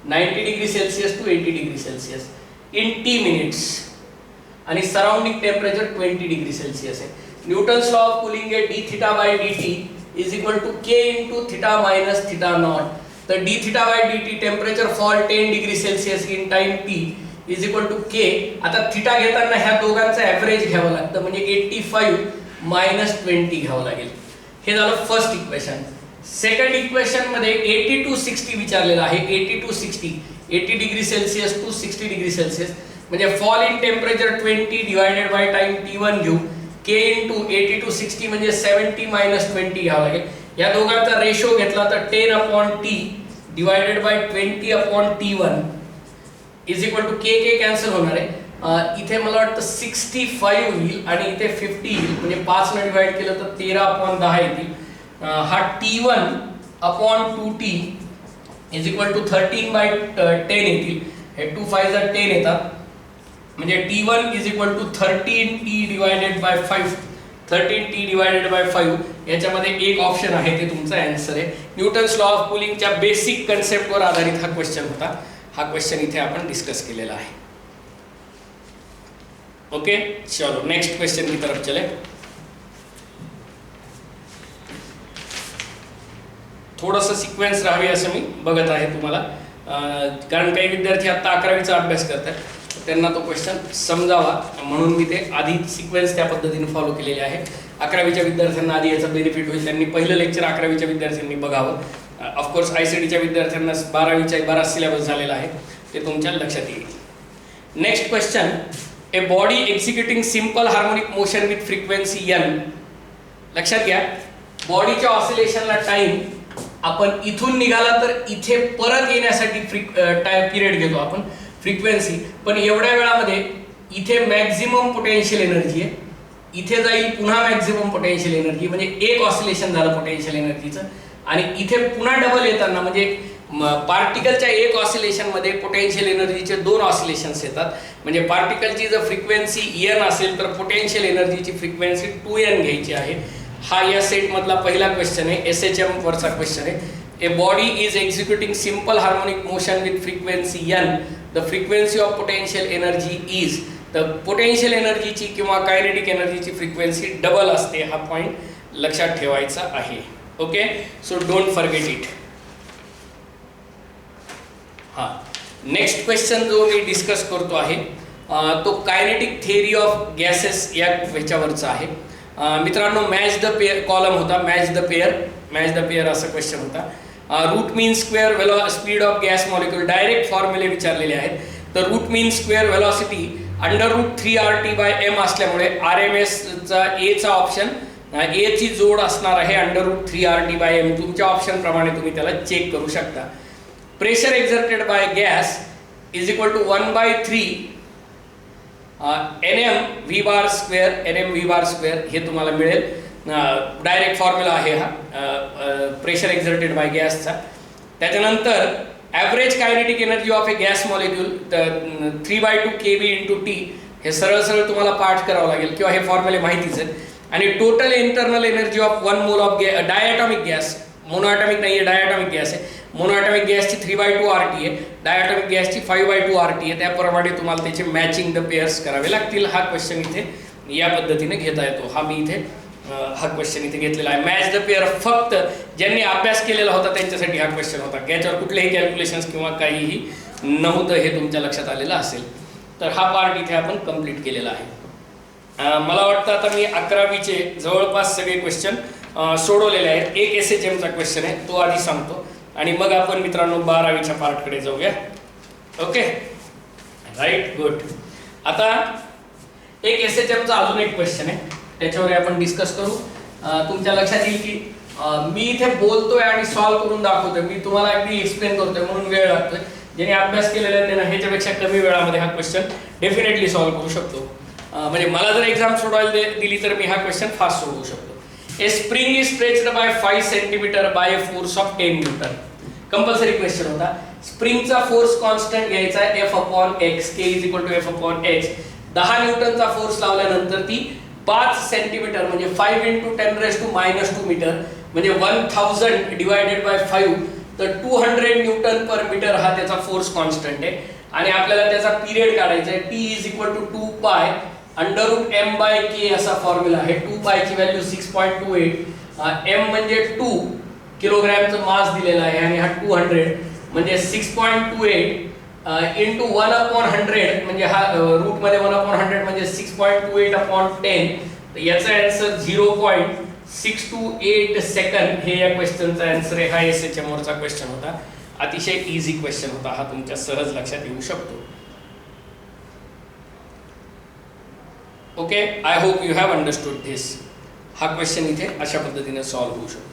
90 degree Celsius to 80 degree Celsius in T minutes, आणि सराउंडिंग टेम्परेचर 20 डिग्री सेल्सियस आहे. न्यूटन्स लॉ ऑफ कुलिंग आहे dθ/dt is equal to k into theta minus theta naught. तर dθ/dt temperature fall 10 degree Celsius in time t is equal to k. आता theta घेताना ह्या दोघांचा average घ्यावं लागतं, म्हणजे 85 मायनस 20 घ्यावं लागेल. हे झालं फर्स्ट इक्वेशन. सेकंड इक्वेशन मध्ये 80 to 60 विचारलेलं आहे. 80 to 60, 80 degree Celsius to 60 degree Celsius, म्हणजे fall in temperature 20 divided by time t1 घेऊ. k इंटू 80 to 60 म्हणजे 70 मायनस 20 घ्यावं लागेल. या दोघांचा रेशो घेतला तर 10/t divided by 20/t1 is equal to k cancel होणार आहे. इथे मला वाटतं 65 येईल आणि इथे 50 येईल, म्हणजे 5 ने डिवाइड केलं तर 13/10 येतील. हा t1/2t इज इक्वल टू 13/10 येतील. हे 2 5 10 येतात, म्हणजे t1 is equal to 13t divided by 5. 13t divided by 5 याच्यामध्ये एक ऑप्शन आहे, ते तुमचा आन्सर आहे. न्यूटन्स लॉ ऑफ कुलिंगच्या बेसिक कन्सेप्टवर आधारित हा क्वेश्चन होता. हा क्वेश्चन इथे आपण डिस्कस केलेला आहे. ओके, चलो नेक्स्ट क्वेश्चन की तरफ चले. थोडंसं सिक्वेन्स राहावी असं मी बघत आहे तुम्हाला, कारण काही विद्यार्थी आता 11वीचा अभ्यास करतात, त्यांना तो क्वेश्चन समजावा म्हणून मी ते आधी सिक्वेन्स त्या पद्धतीने फॉलो केलेले आहे. 11वीच्या विद्यार्थ्यांना आधी याचा बेनिफिट होईल, त्यांनी पहिलं लेक्चर 11वीच्या विद्यार्थ्यांनी बघावं. ऑफकोर्स ICDच्या विद्यार्थ्यांना 12वीच्या बराच सिलेबस झालेला आहे, ते तुमच्या लक्षात येईल. Next question, a body executing simple harmonic motion with frequency n. लक्षात घ्या, बॉडीच्या ऑसिलेशनला टाइम आपण इथून निघाला तर इथे परत येण्यासाठी टाइम पिरियड घेतो आपण फ्रिक्वेन्सी, पण एवढ्या वेळामध्ये इथे मॅक्झिमम पोटेन्शियल एनर्जी आहे, इथे जाईल पुन्हा मॅक्झिमम पोटेन्शियल एनर्जी, म्हणजे एक ऑसिलेशन झालं पोटेन्शियल एनर्जीचं. आणि इथे पुन्हा डबल येताना म्हणजे पार्टिकलच्या एक ऑसिलेशनमध्ये पोटेन्शियल एनर्जीचे 2 ऑसिलेशन्स येतात. म्हणजे पार्टिकलची जर फ्रिक्वेन्सी n असेल तर पोटेन्शियल एनर्जीची फ्रिक्वेन्सी 2n घ्यायची आहे. हा या सेटमधला पहिला क्वेश्चन आहे, SHM वरचा क्वेश्चन आहे. A body is executing simple harmonic motion with frequency n. The frequency of potential energy is. तर पोटेन्शियल एनर्जीची किंवा कायनेटिक एनर्जीची फ्रिक्वेन्सी डबल असते. हा पॉईंट लक्षात ठेवायचा आहे. Okay, so don't forget it. हां, नेक्स्ट क्वेश्चन जो मी डिस्कस करतो आहे तो कायनेटिक थिअरी ऑफ गॅसेस या ह्याच्यावरचा आहे. मित्रांनो, मॅच द पेअर कॉलम होता, मॅच द पेअर असा क्वेश्चन होता. Root mean square speed of gas molecule, direct फॉर्म्युले विचारलेले आहेत. तर route mean square velocity √3RT/m असल्यामुळे RMSचा एचा ऑप्शन, एची जोड असणार आहे √3RT/m. तुमच्या ऑप्शनप्रमाणे तुम्ही त्याला चेक करू शकता. Pressure exerted by gas is equal to 1/3 NM V bar square हे तुम्हाला मिळेल. डायरेक्ट फॉर्म्युला आहे हा प्रेशर एक्झर्टेड बाय गॅसचा. त्याच्यानंतर average kinetic energy of A gas molecule 3/2 kB × T. हे सरळ सरळ तुम्हाला पाठ करावं लागेल किंवा हे फॉर्म्युले माहितीच आहेत. आणि total internal energy of 1 mole of diatomic gas, मोनोॲटॉमिक नाही आहे, डायॲटॉमिक गॅस आहे. मोनोॲटॉमिक गॅसची 3/2 RT आहे, डायॲटॉमिक गॅसची 5/2 RT आहे. त्याप्रमाणे तुम्हाला त्याचे मॅचिंग द पेअर्स करावे लागतील. हा क्वेश्चन इथे या पद्धतीने घेता येतो. हा मी इथे हा क्वेश्चन इथे घेतलेला आहे. मॅच द पेअर फक्त ज्यांनी अभ्यास केलेला होता त्यांच्यासाठी हा क्वेश्चन होता. याच्यावर कुठलेही कॅल्क्युलेशन्स किंवा काहीही नव्हतं हे तुमच्या लक्षात आलेलं असेल. तर हा पार्ट इथे आपण कंप्लीट केलेला आहे. मला वाटतं आता मी 11वीचे जवळपास सगळे क्वेश्चन सोडवलेले आहेत. एक SHMचा क्वेश्चन आहे तो आधी सांगतो आणि मग आपण मित्रांनो 12वीच्या पार्टकडे जाऊया. Okay, right, good. आता एक SHMचा अजून एक क्वेश्चन आहे, त्याच्यावर आपण डिस्कस करू. तुमच्या लक्षात येईल की मी इथे बोलतोय आणि सॉल्व्ह करून दाखवतोय. मी तुम्हाला अगदी एक्सप्लेन करतोय म्हणून वेळ लागतोय. ज्याने अभ्यास केलेला आहे ना ह्याच्यापेक्षा कमी वेळामध्ये हा क्वेश्चन डेफिनेटली सॉल्व्ह करू शकतो. म्हणजे मला जर एक्झाम सोडवायला दिली तर मी हा क्वेश्चन फास्ट सोडवू शकतो. A spring is stretched by 5 centimetre by a force of 10 newton. Compulsory question होता. स्प्रिंगचा फोर्स कॉन्स्टंट घ्यायचा आहे F/x, K = F/h. 10 न्यूटनचा फोर्स लावल्यानंतर ती 5 सेंटीमीटर म्हणजे 5 × 10⁻² मीटर म्हणजे 1000 डिवायडेड बाय 5 तर 200 न्यूटन पर मीटर हा त्याचा फोर्स कॉन्स्टंट आहे. आणि आपल्याला त्याचा पिरियड काढायचा आहे. T = 2π √m/k असा फॉर्म्युला आहे. 2π ची व्हॅल्यू 6.28, m म्हणजे 2 किलोग्रॅमचं मास दिलेला आहे आणि हा 200 म्हणजे 6.28 × 1/100 म्हणजे हा रूट मध्ये 1/100 म्हणजे 6.28/10. याचा आन्सर 0.628 सेकंड हे या क्वेश्चनचा आन्सर आहे. हा SHM वरचा क्वेश्चन होता. अतिशय इझी क्वेश्चन होता हा, तुमच्या सहज लक्षात येऊ शकतो. Okay, I hope you have understood this. हा क्वेश्चन इथे अशा पद्धतीने सॉल्व्ह होऊ शकतो.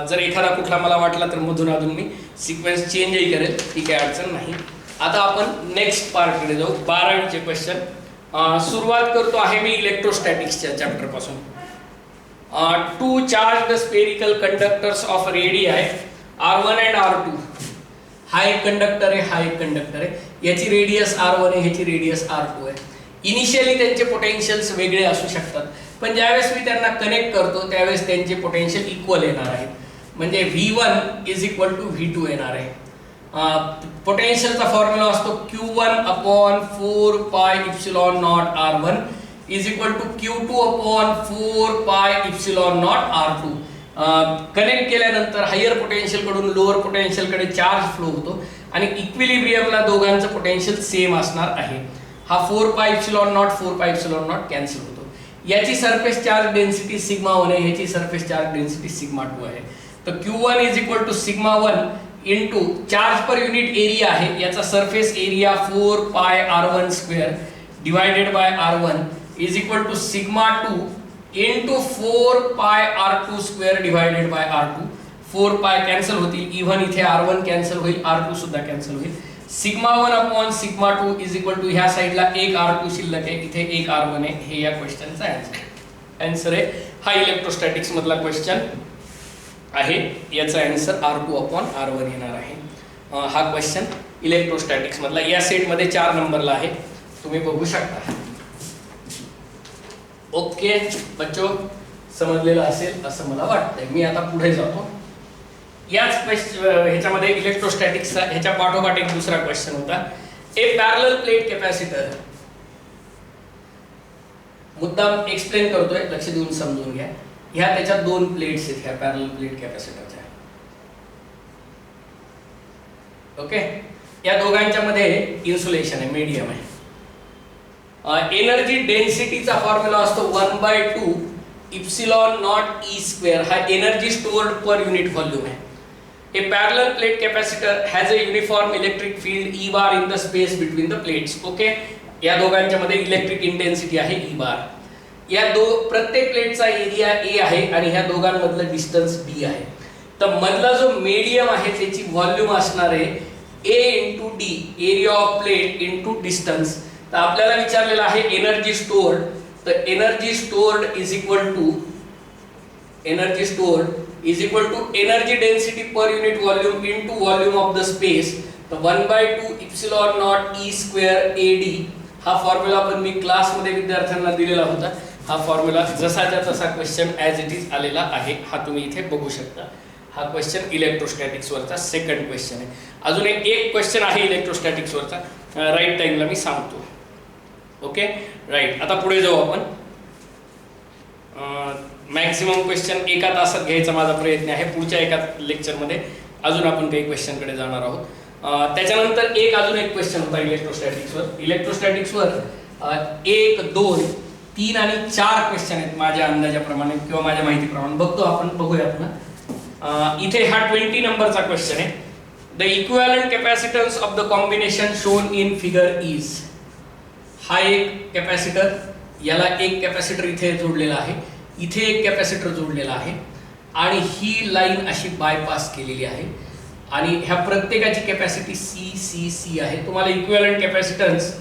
जर एखादा कुठला मला वाटला तर मधून अधून मी सिक्वेन्स चेंजही करेल, ती काही अडचण नाही. आता आपण नेक्स्ट पार्टकडे जाऊ. 12वीचे क्वेश्चन सुरुवात करतो आहे मी इलेक्ट्रोस्टॅटिक्सच्या चॅप्टर पासून. Two charge the spherical conductors of radii R1 and R2. हा एक कंडक्टर आहे, हा एक कंडक्टर आहे. याची रेडियस R1 आहे, ह्याची रेडियस R2 आहे. इनिशियली त्यांचे पोटेन्शियल्स वेगळे असू शकतात, पण ज्यावेळेस मी त्यांना कनेक्ट करतो त्यावेळेस त्यांचे पोटेन्शियल इक्वल येणार आहेत. म्हणजे V1 = V2 येणार आहे. पोटेन्शियलचा फॉर्म्युला असतो Q1/4πε0R1 = Q2/4πε0R2. कनेक्ट केल्यानंतर हायर पोटेन्शियल कडून लोअर पोटेन्शियल कडे चार्ज फ्लो होतो आणि इक्विलिब्रियमला दोघांचं पोटेन्शियल सेम असणार आहे. हा 4πε0 कॅन्सल होतो. याची सरफेस चार्ज डेन्सिटी σ1 आहे, ह्याची सरफेस चार्ज डेन्सिटी σ2 आहे. तर Q1 = σ1 into charge per unit area आहे, याचा surface area 4πr1² divided by R1 = σ2 into 4πr2² divided by R2. 4π cancel होतील, इव्हन इथे R1 कॅन्सल होईल, R2 सुद्धा कॅन्सल होईल. σ1/σ2 = ह्या साईडला एक R2 शिल्लक आहे, इथे एक R1 आहे. हे या क्वेश्चनचा आन्सर आहे. हा इलेक्ट्रोस्टॅटिक्स मधला क्वेश्चन आहे याचा आन्सर R2/R1 येणार आहे. हा क्वेश्चन इलेक्ट्रोस्टॅटिक्स मधला या सेटमध्ये 4 नंबरला आहे, तुम्ही बघू शकता. ओके बच्चो, समजलेलं असेल असं मला वाटतंय. मी आता पुढे जातो. याच ह्याच्यामध्ये इलेक्ट्रोस्टॅटिक्सचा ह्याच्या पाठोपाठ एक दुसरा क्वेश्चन होता. ए पॅरलल प्लेट कॅपॅसिटर. मुद्दाम एक्सप्लेन करतोय, लक्ष देऊन समजून घ्या. ह्या त्याच्या 2 प्लेट्स आहेत ह्या पॅरलल प्लेट कॅपॅसिटरच्या. ओके, या दोघांच्या मध्ये इन्सुलेशन आहे, मीडियम आहे. एनर्जी डेन्सिटीचा फॉर्म्युला असतो 1/2 इप्सिलॉन नॉट ई स्क्वेअर. हा energy stored per unit volume आहे. A parallel plate capacitor has a uniform electric field E bar in the space between the plates. Okay, या दोघांच्या मध्ये electric intensity आहे E bar. या प्रत्येक प्लेटचा area A आहे आणि ह्या दोघांमधलं डिस्टन्स D आहे. तर मधला जो मीडियम आहे त्याची व्हॉल्यूम असणार आहे A × D, area of plate into distance. तर आपल्याला विचारलेलं आहे एनर्जी स्टोर्ड. तर energy stored is equal to energy density per unit volume into volume of the space. तर 1/2 epsilon not E square AD. हा फॉर्म्युला पण मी क्लासमध्ये विद्यार्थ्यांना दिलेला होता. हा फॉर्म्युला जसाच्या तसा क्वेश्चन ॲज इट इज आलेला आहे. हा तुम्ही इथे बघू शकता. हा क्वेश्चन इलेक्ट्रोस्टॅटिक्स वरचा सेकंड क्वेश्चन आहे. अजून एक क्वेश्चन आहे इलेक्ट्रोस्टॅटिक्स वरचा, राईट टाइमला मी सांगतो. Okay right. आता पुढे जाऊ आपण. मॅक्सिमम क्वेश्चन एका तासात घ्यायचा माझा प्रयत्न आहे. पुढच्या एका लेक्चरमध्ये अजून आपण काही क्वेश्चनकडे जाणार आहोत. त्याच्यानंतर अजून एक क्वेश्चन होता इलेक्ट्रोस्टॅटिक्सवर 1, 2, 3 आणि 4 क्वेश्चन आहेत माझ्या अंदाजाप्रमाणे किंवा माझ्या माहितीप्रमाणे. बघूया आपण. इथे हा 20 नंबरचा क्वेश्चन आहे. The equivalent capacitance of the combination shown in figure is. हा एक कॅपॅसिटर, याला एक कॅपॅसिटर इथे जोडलेला आहे, इथे एक कॅपॅसिटर जोडलेला आहे आणि ही लाईन अशी बायपास केलेली आहे आणि ह्या प्रत्येकाची कॅपॅसिटी C आहे. तुम्हाला equivalent capacitance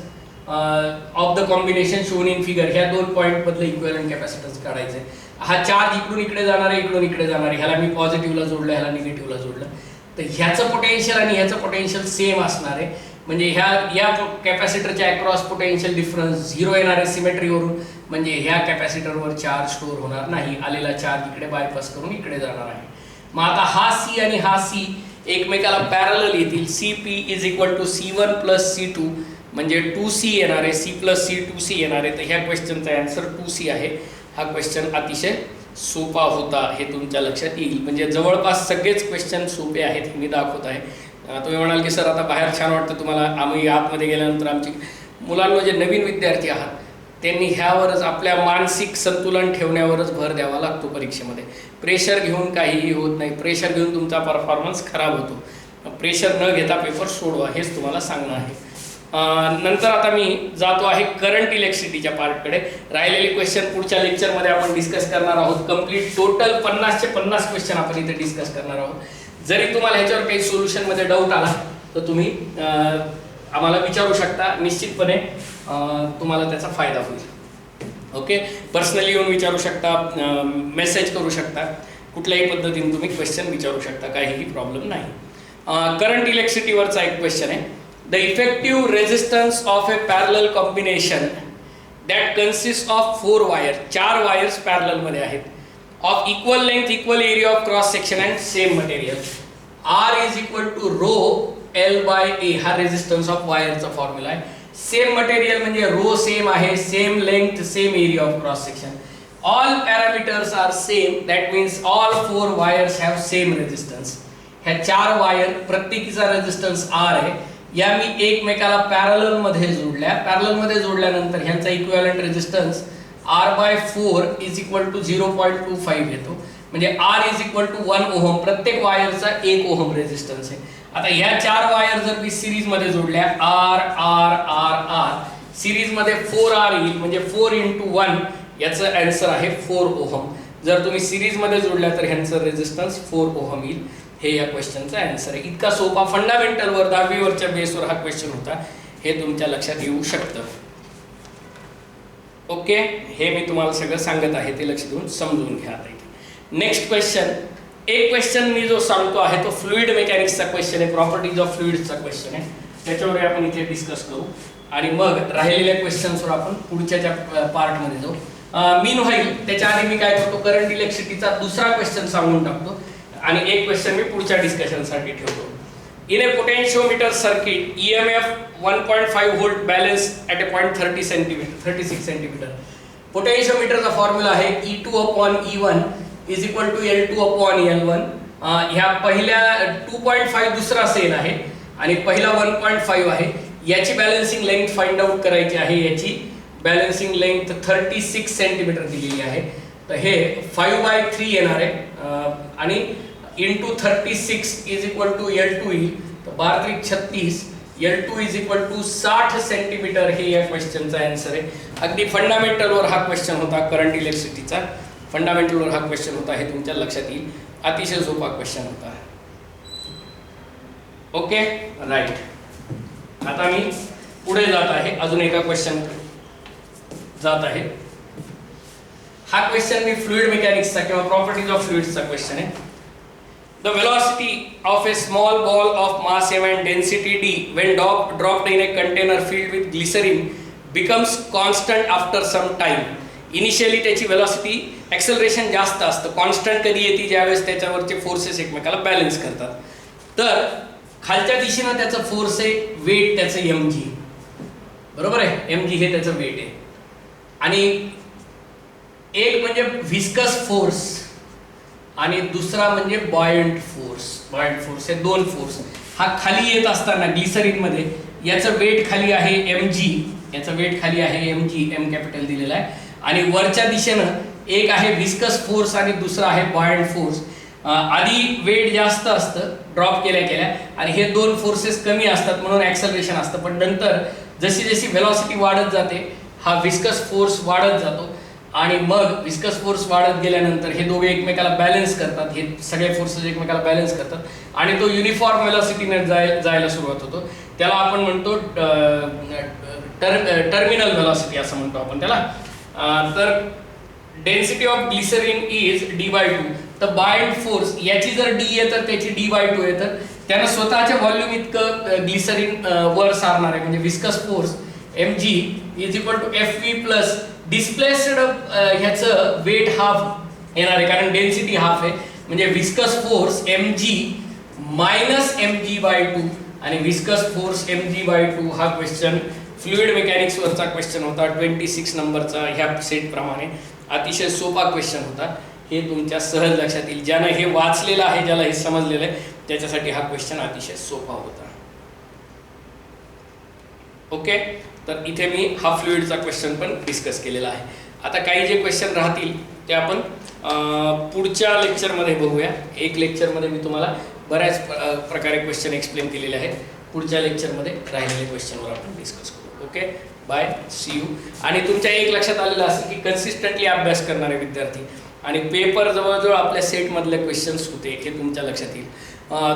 of the combination shown in figure ह्या 2 पॉईंट मधलं इक्विव्हॅलंट कॅपॅसिटन्स काढायचं. हा चार्ज इकडून इकडे जाणार आहे, इकडून इकडे जाणार आहे. ह्याला मी पॉझिटिव्हला जोडलं, ह्याला निगेटिव्हला जोडलं. तर ह्याचं पोटेन्शियल आणि ह्याचं पोटेन्शियल सेम असणार आहे. म्हणजे या कॅपॅसिटरच्या अक्रॉस पोटेन्शियल डिफरन्स 0 येणार आहे सिमेट्रीवरून. म्हणजे ह्या कॅपॅसिटरवर चार्ज स्टोअर होणार नाही, आलेला चार्ज इकडे बायपास करून इकडे जाणार आहे. मग आता हा C आणि हा C एकमेकाला पॅरलल येतील. CP is equal to C1 plus C2 म्हणजे 2C येणार आहे. C प्लस C 2C येणार आहे. तर ह्या क्वेश्चनचा आन्सर 2C आहे. हा क्वेश्चन अतिशय सोपा होता हे तुमच्या लक्षात येईल. म्हणजे जवळपास सगळेच क्वेश्चन सोपे आहेत हे मी दाखवत आहे. तुम्ही म्हणाल की सर आता बाहेर छान वाटतं तुम्हाला, आम्ही आतमध्ये गेल्यानंतर आमची मुलांना जे नवीन विद्यार्थी आहात त्यांनी ह्यावरच आपल्या मानसिक संतुलन ठेवण्यावरच भर द्यावा लागतो परीक्षेमध्ये. प्रेशर घेऊन काहीही होत नाही. प्रेशर घेऊन तुमचा परफॉर्मन्स खराब होतो. प्रेशर न घेता पेपर सोडवा हेच तुम्हाला सांगणं आहे. नंतर आता मी जातो आहे करंट इलेक्ट्रिसिटीच्या पार्टकडे. राहिलेले क्वेश्चन पुढच्या लेक्चरमध्ये आपण डिस्कस करणार आहोत. कंप्लीट टोटल 50चे 50 क्वेश्चन आपण इथे डिस्कस करणार आहोत. जरी तुम्हाला ह्याच्यावर काही सोल्युशनमध्ये डाऊट आला तर तुम्ही आम्हाला विचारू शकता. निश्चितपणे तुम्हाला त्याचा फायदा होईल. ओके, पर्सनली येऊन विचारू शकता, मेसेज करू शकता, कुठल्याही पद्धतीने तुम्ही क्वेश्चन विचारू शकता, काहीही प्रॉब्लेम नाही. करंट इलेक्ट्रिसिटीवरचा एक क्वेश्चन आहे. The effective resistance of a parallel combination that consist of 4 wire. 4 wires पॅरललमध्ये आहेत. Of equal length, equal area of cross section and same material. R is equal to rho L/A. हा resistance of वायरचा formula आहे. Same material म्हणजे rho same आहे, same length, same area of cross section. All parameters are same, that means all 4 wires have same resistance. ह्या 4 wire प्रत्येकीचा resistance R आहे. या मी एकमेकाला parallel मध्ये जोडल्या. पॅरलल मध्ये जोडल्यानंतर ह्यांचा equivalent resistance R/4 is equal to 0.25 येतो. म्हणजे R is equal to 1 ohm. प्रत्येक वायरचा 1 ओहम रेजिस्टन्स आहे. आता ह्या 4 वायर जर मी सिरीज मध्ये जोडल्या R सिरीज मध्ये 4R येईल. म्हणजे 4 × 1 याचं आन्सर आहे 4 ओहम. जर तुम्ही सिरीज मध्ये जोडल्या तर ह्यांचं रेजिस्टन्स 4 ओहम येईल. हे या क्वेश्चनचा आन्सर आहे. इतका सोपा फंडामेंटलवर 10वी वरच्या बेसवर हा क्वेश्चन होता. हे तुमच्या लक्षात येऊ शकतं. ओके, हे मी तुम्हाला सगळं सांगत आहे ते लक्ष देऊन समजून घ्या. Next question. एक क्वेश्चन मी जो सांगतो आहे तो फ्लुइड मेकॅनिक्सचा क्वेश्चन आहे, प्रॉपर्टीज ऑफ फ्लुइड्सचा क्वेश्चन आहे, त्याच्यावर आपण इथे डिस्कस करू आणि मग राहिलेल्या क्वेश्चन्सवर आपण पुढच्या पार्टमध्ये जाऊ. मीनव्हाईल त्याच्या आधी मी काय करतो, करंट इलेक्ट्रिसिटीचा दुसरा क्वेश्चन सांगून टाकतो आणि एक क्वेश्चन मी पुढच्या डिस्कशनसाठी ठेवतो. In a potentiometer circuit, EMF 1.5 volt balance at a point 36 centimeter. Potentiometer चा फॉर्म्युला आहे E2 upon E1 is equal to L2 upon L1. ह्या पहिल्या 2.5 दुसरा सेल आहे आणि पहिला 1.5 आहे. याची बॅलन्सिंग लेंथ फाइंड आउट करायची आहे. याची बॅलन्सिंग लेंथ 36 सेंटीमीटर दिलेली आहे. तर हे 5/3 येणार आहे आणि into 36 is equal to L2 येईल. तर 12×36 L2 is equal to 60 centimetre. हे या क्वेश्चनचा आन्सर आहे. अगदी फंडामेंटलवर हा क्वेश्चन होता, करंट इलेक्ट्रिसिटीचा फंडामेंटलवर हा क्वेश्चन होता, हे तुमच्या लक्षात येईल. अतिशय सोपा क्वेश्चन होता. Okay right. आता मी पुढे जात आहे, अजून एका क्वेश्चन जात आहे. हा क्वेश्चन मी फ्लुइड मेकॅनिक्सचा किंवा प्रॉपर्टीज ऑफ फ्लुइड्सचा क्वेश्चन आहे. The velocity of a small ball of mass m and density d when dropped in a container filled with glycerin becomes constant after some time. Initially त्याची velocity acceleration जास्त असतं. Constant कधी येते, ज्यावेळेस त्याच्यावरचे forces एकमेकाला balance करतात. तर खालच्या दिशेनं त्याचं फोर्स आहे, वेट त्याचं mg, बरोबर आहे. mg हे त्याचं वेट आहे आणि एक म्हणजे व्हिस्कस फोर्स आणि दुसरा म्हणजे बॉयंट फोर्स. बॉयंट फोर्स हे दोन फोर्स. हा खाली येत असताना ग्लिसरीन मध्ये याचं वेट खाली आहे mg, याचं वेट खाली आहे mg, m कॅपिटल दिलेला आहे. आणि वरच्या दिशेनं एक आहे व्हिस्कस फोर्स आणि दुसरा आहे बॉयंट फोर्स. आधी वेट जास्त असतं ड्रॉप केल्या आणि हे दोन फोर्सेस कमी असतात म्हणून ॲक्सेलरेशन असतं. पण नंतर जशी जशी व्हेलॉसिटी वाढत जाते हा व्हिस्कस फोर्स वाढत जातो आणि मग व्हिस्कस फोर्स वाढत गेल्यानंतर हे दोघे एकमेकाला बॅलन्स करतात. हे सगळे फोर्सेस एकमेकाला बॅलन्स करतात आणि तो युनिफॉर्म व्हेलॉसिटीने जायला सुरुवात होतो. त्याला आपण म्हणतो टर्मिनल व्हेलॉसिटी असं म्हणतो आपण त्याला. तर density of glycerine is d/2. तर बॉयंट फोर्स याची जर d आहे तर त्याची d/2 आहे. तर त्यानं स्वतःच्या व्हॉल्यूम इतकं ग्लिसरीन वर सारणार आहे. म्हणजे viscous force mg is equal to fv plus displaced ह्याचं वेट हाफ येणार आहे कारण डेन्सिटी हाफ आहे. म्हणजे viscous force mg minus mg/2 आणि व्हिस्कस फोर्स mg/2. हा क्वेश्चन फ्लुइड मेकॅनिक्स वरचा क्वेश्चन होता 26 नंबरचा. ह्या सेट प्रमाणे अतिशय सोपा क्वेश्चन होता. हे तुमच्या सहज लक्षात येईल. ज्यानं हे वाचलेलं आहे, ज्याला हे समजलेलं आहे, त्याच्यासाठी हा क्वेश्चन अतिशय सोपा होता. ओके. तर इथे मी हा फ्लुइडचा क्वेश्चन पण डिस्कस केलेला आहे. आता काही जे क्वेश्चन राहतील ते आपण पुढच्या लेक्चरमध्ये बघूया. एक लेक्चरमध्ये मी तुम्हाला बऱ्याच प्रकारे क्वेश्चन एक्सप्लेन केलेले आहेत. पुढच्या लेक्चरमध्ये राहिलेले क्वेश्चनवर आपण डिस्कस करू. Okay bye, see you. आणि तुमच्या एक लक्षात आलेलं असेल की कन्सिस्टंटली अभ्यास करणारे विद्यार्थी आणि पेपर जवळजवळ आपल्या सेटमधले क्वेश्चन्स होते हे तुमच्या लक्षात येईल.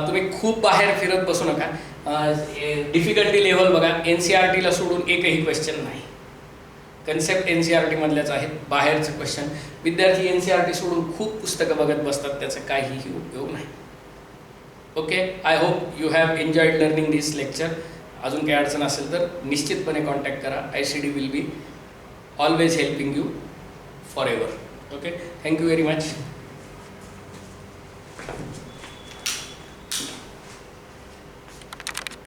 तुम्ही खूप बाहेर फिरत बसू नका. डिफिकल्टी लेवल बघा, NCERTला सोडून एकही क्वेश्चन नाही. कन्सेप्ट NCERT मधल्याच आहेत. बाहेरचे क्वेश्चन विद्यार्थी NCERT सोडून खूप पुस्तकं बघत बसतात, त्याचा काहीही उपयोग नाही. Okay. I hope you have enjoyed learning this lecture. अजून काही अडचण असेल तर निश्चितपणे कॉन्टॅक्ट करा. ICD will be always helping you for ever. Okay. Thank you very much.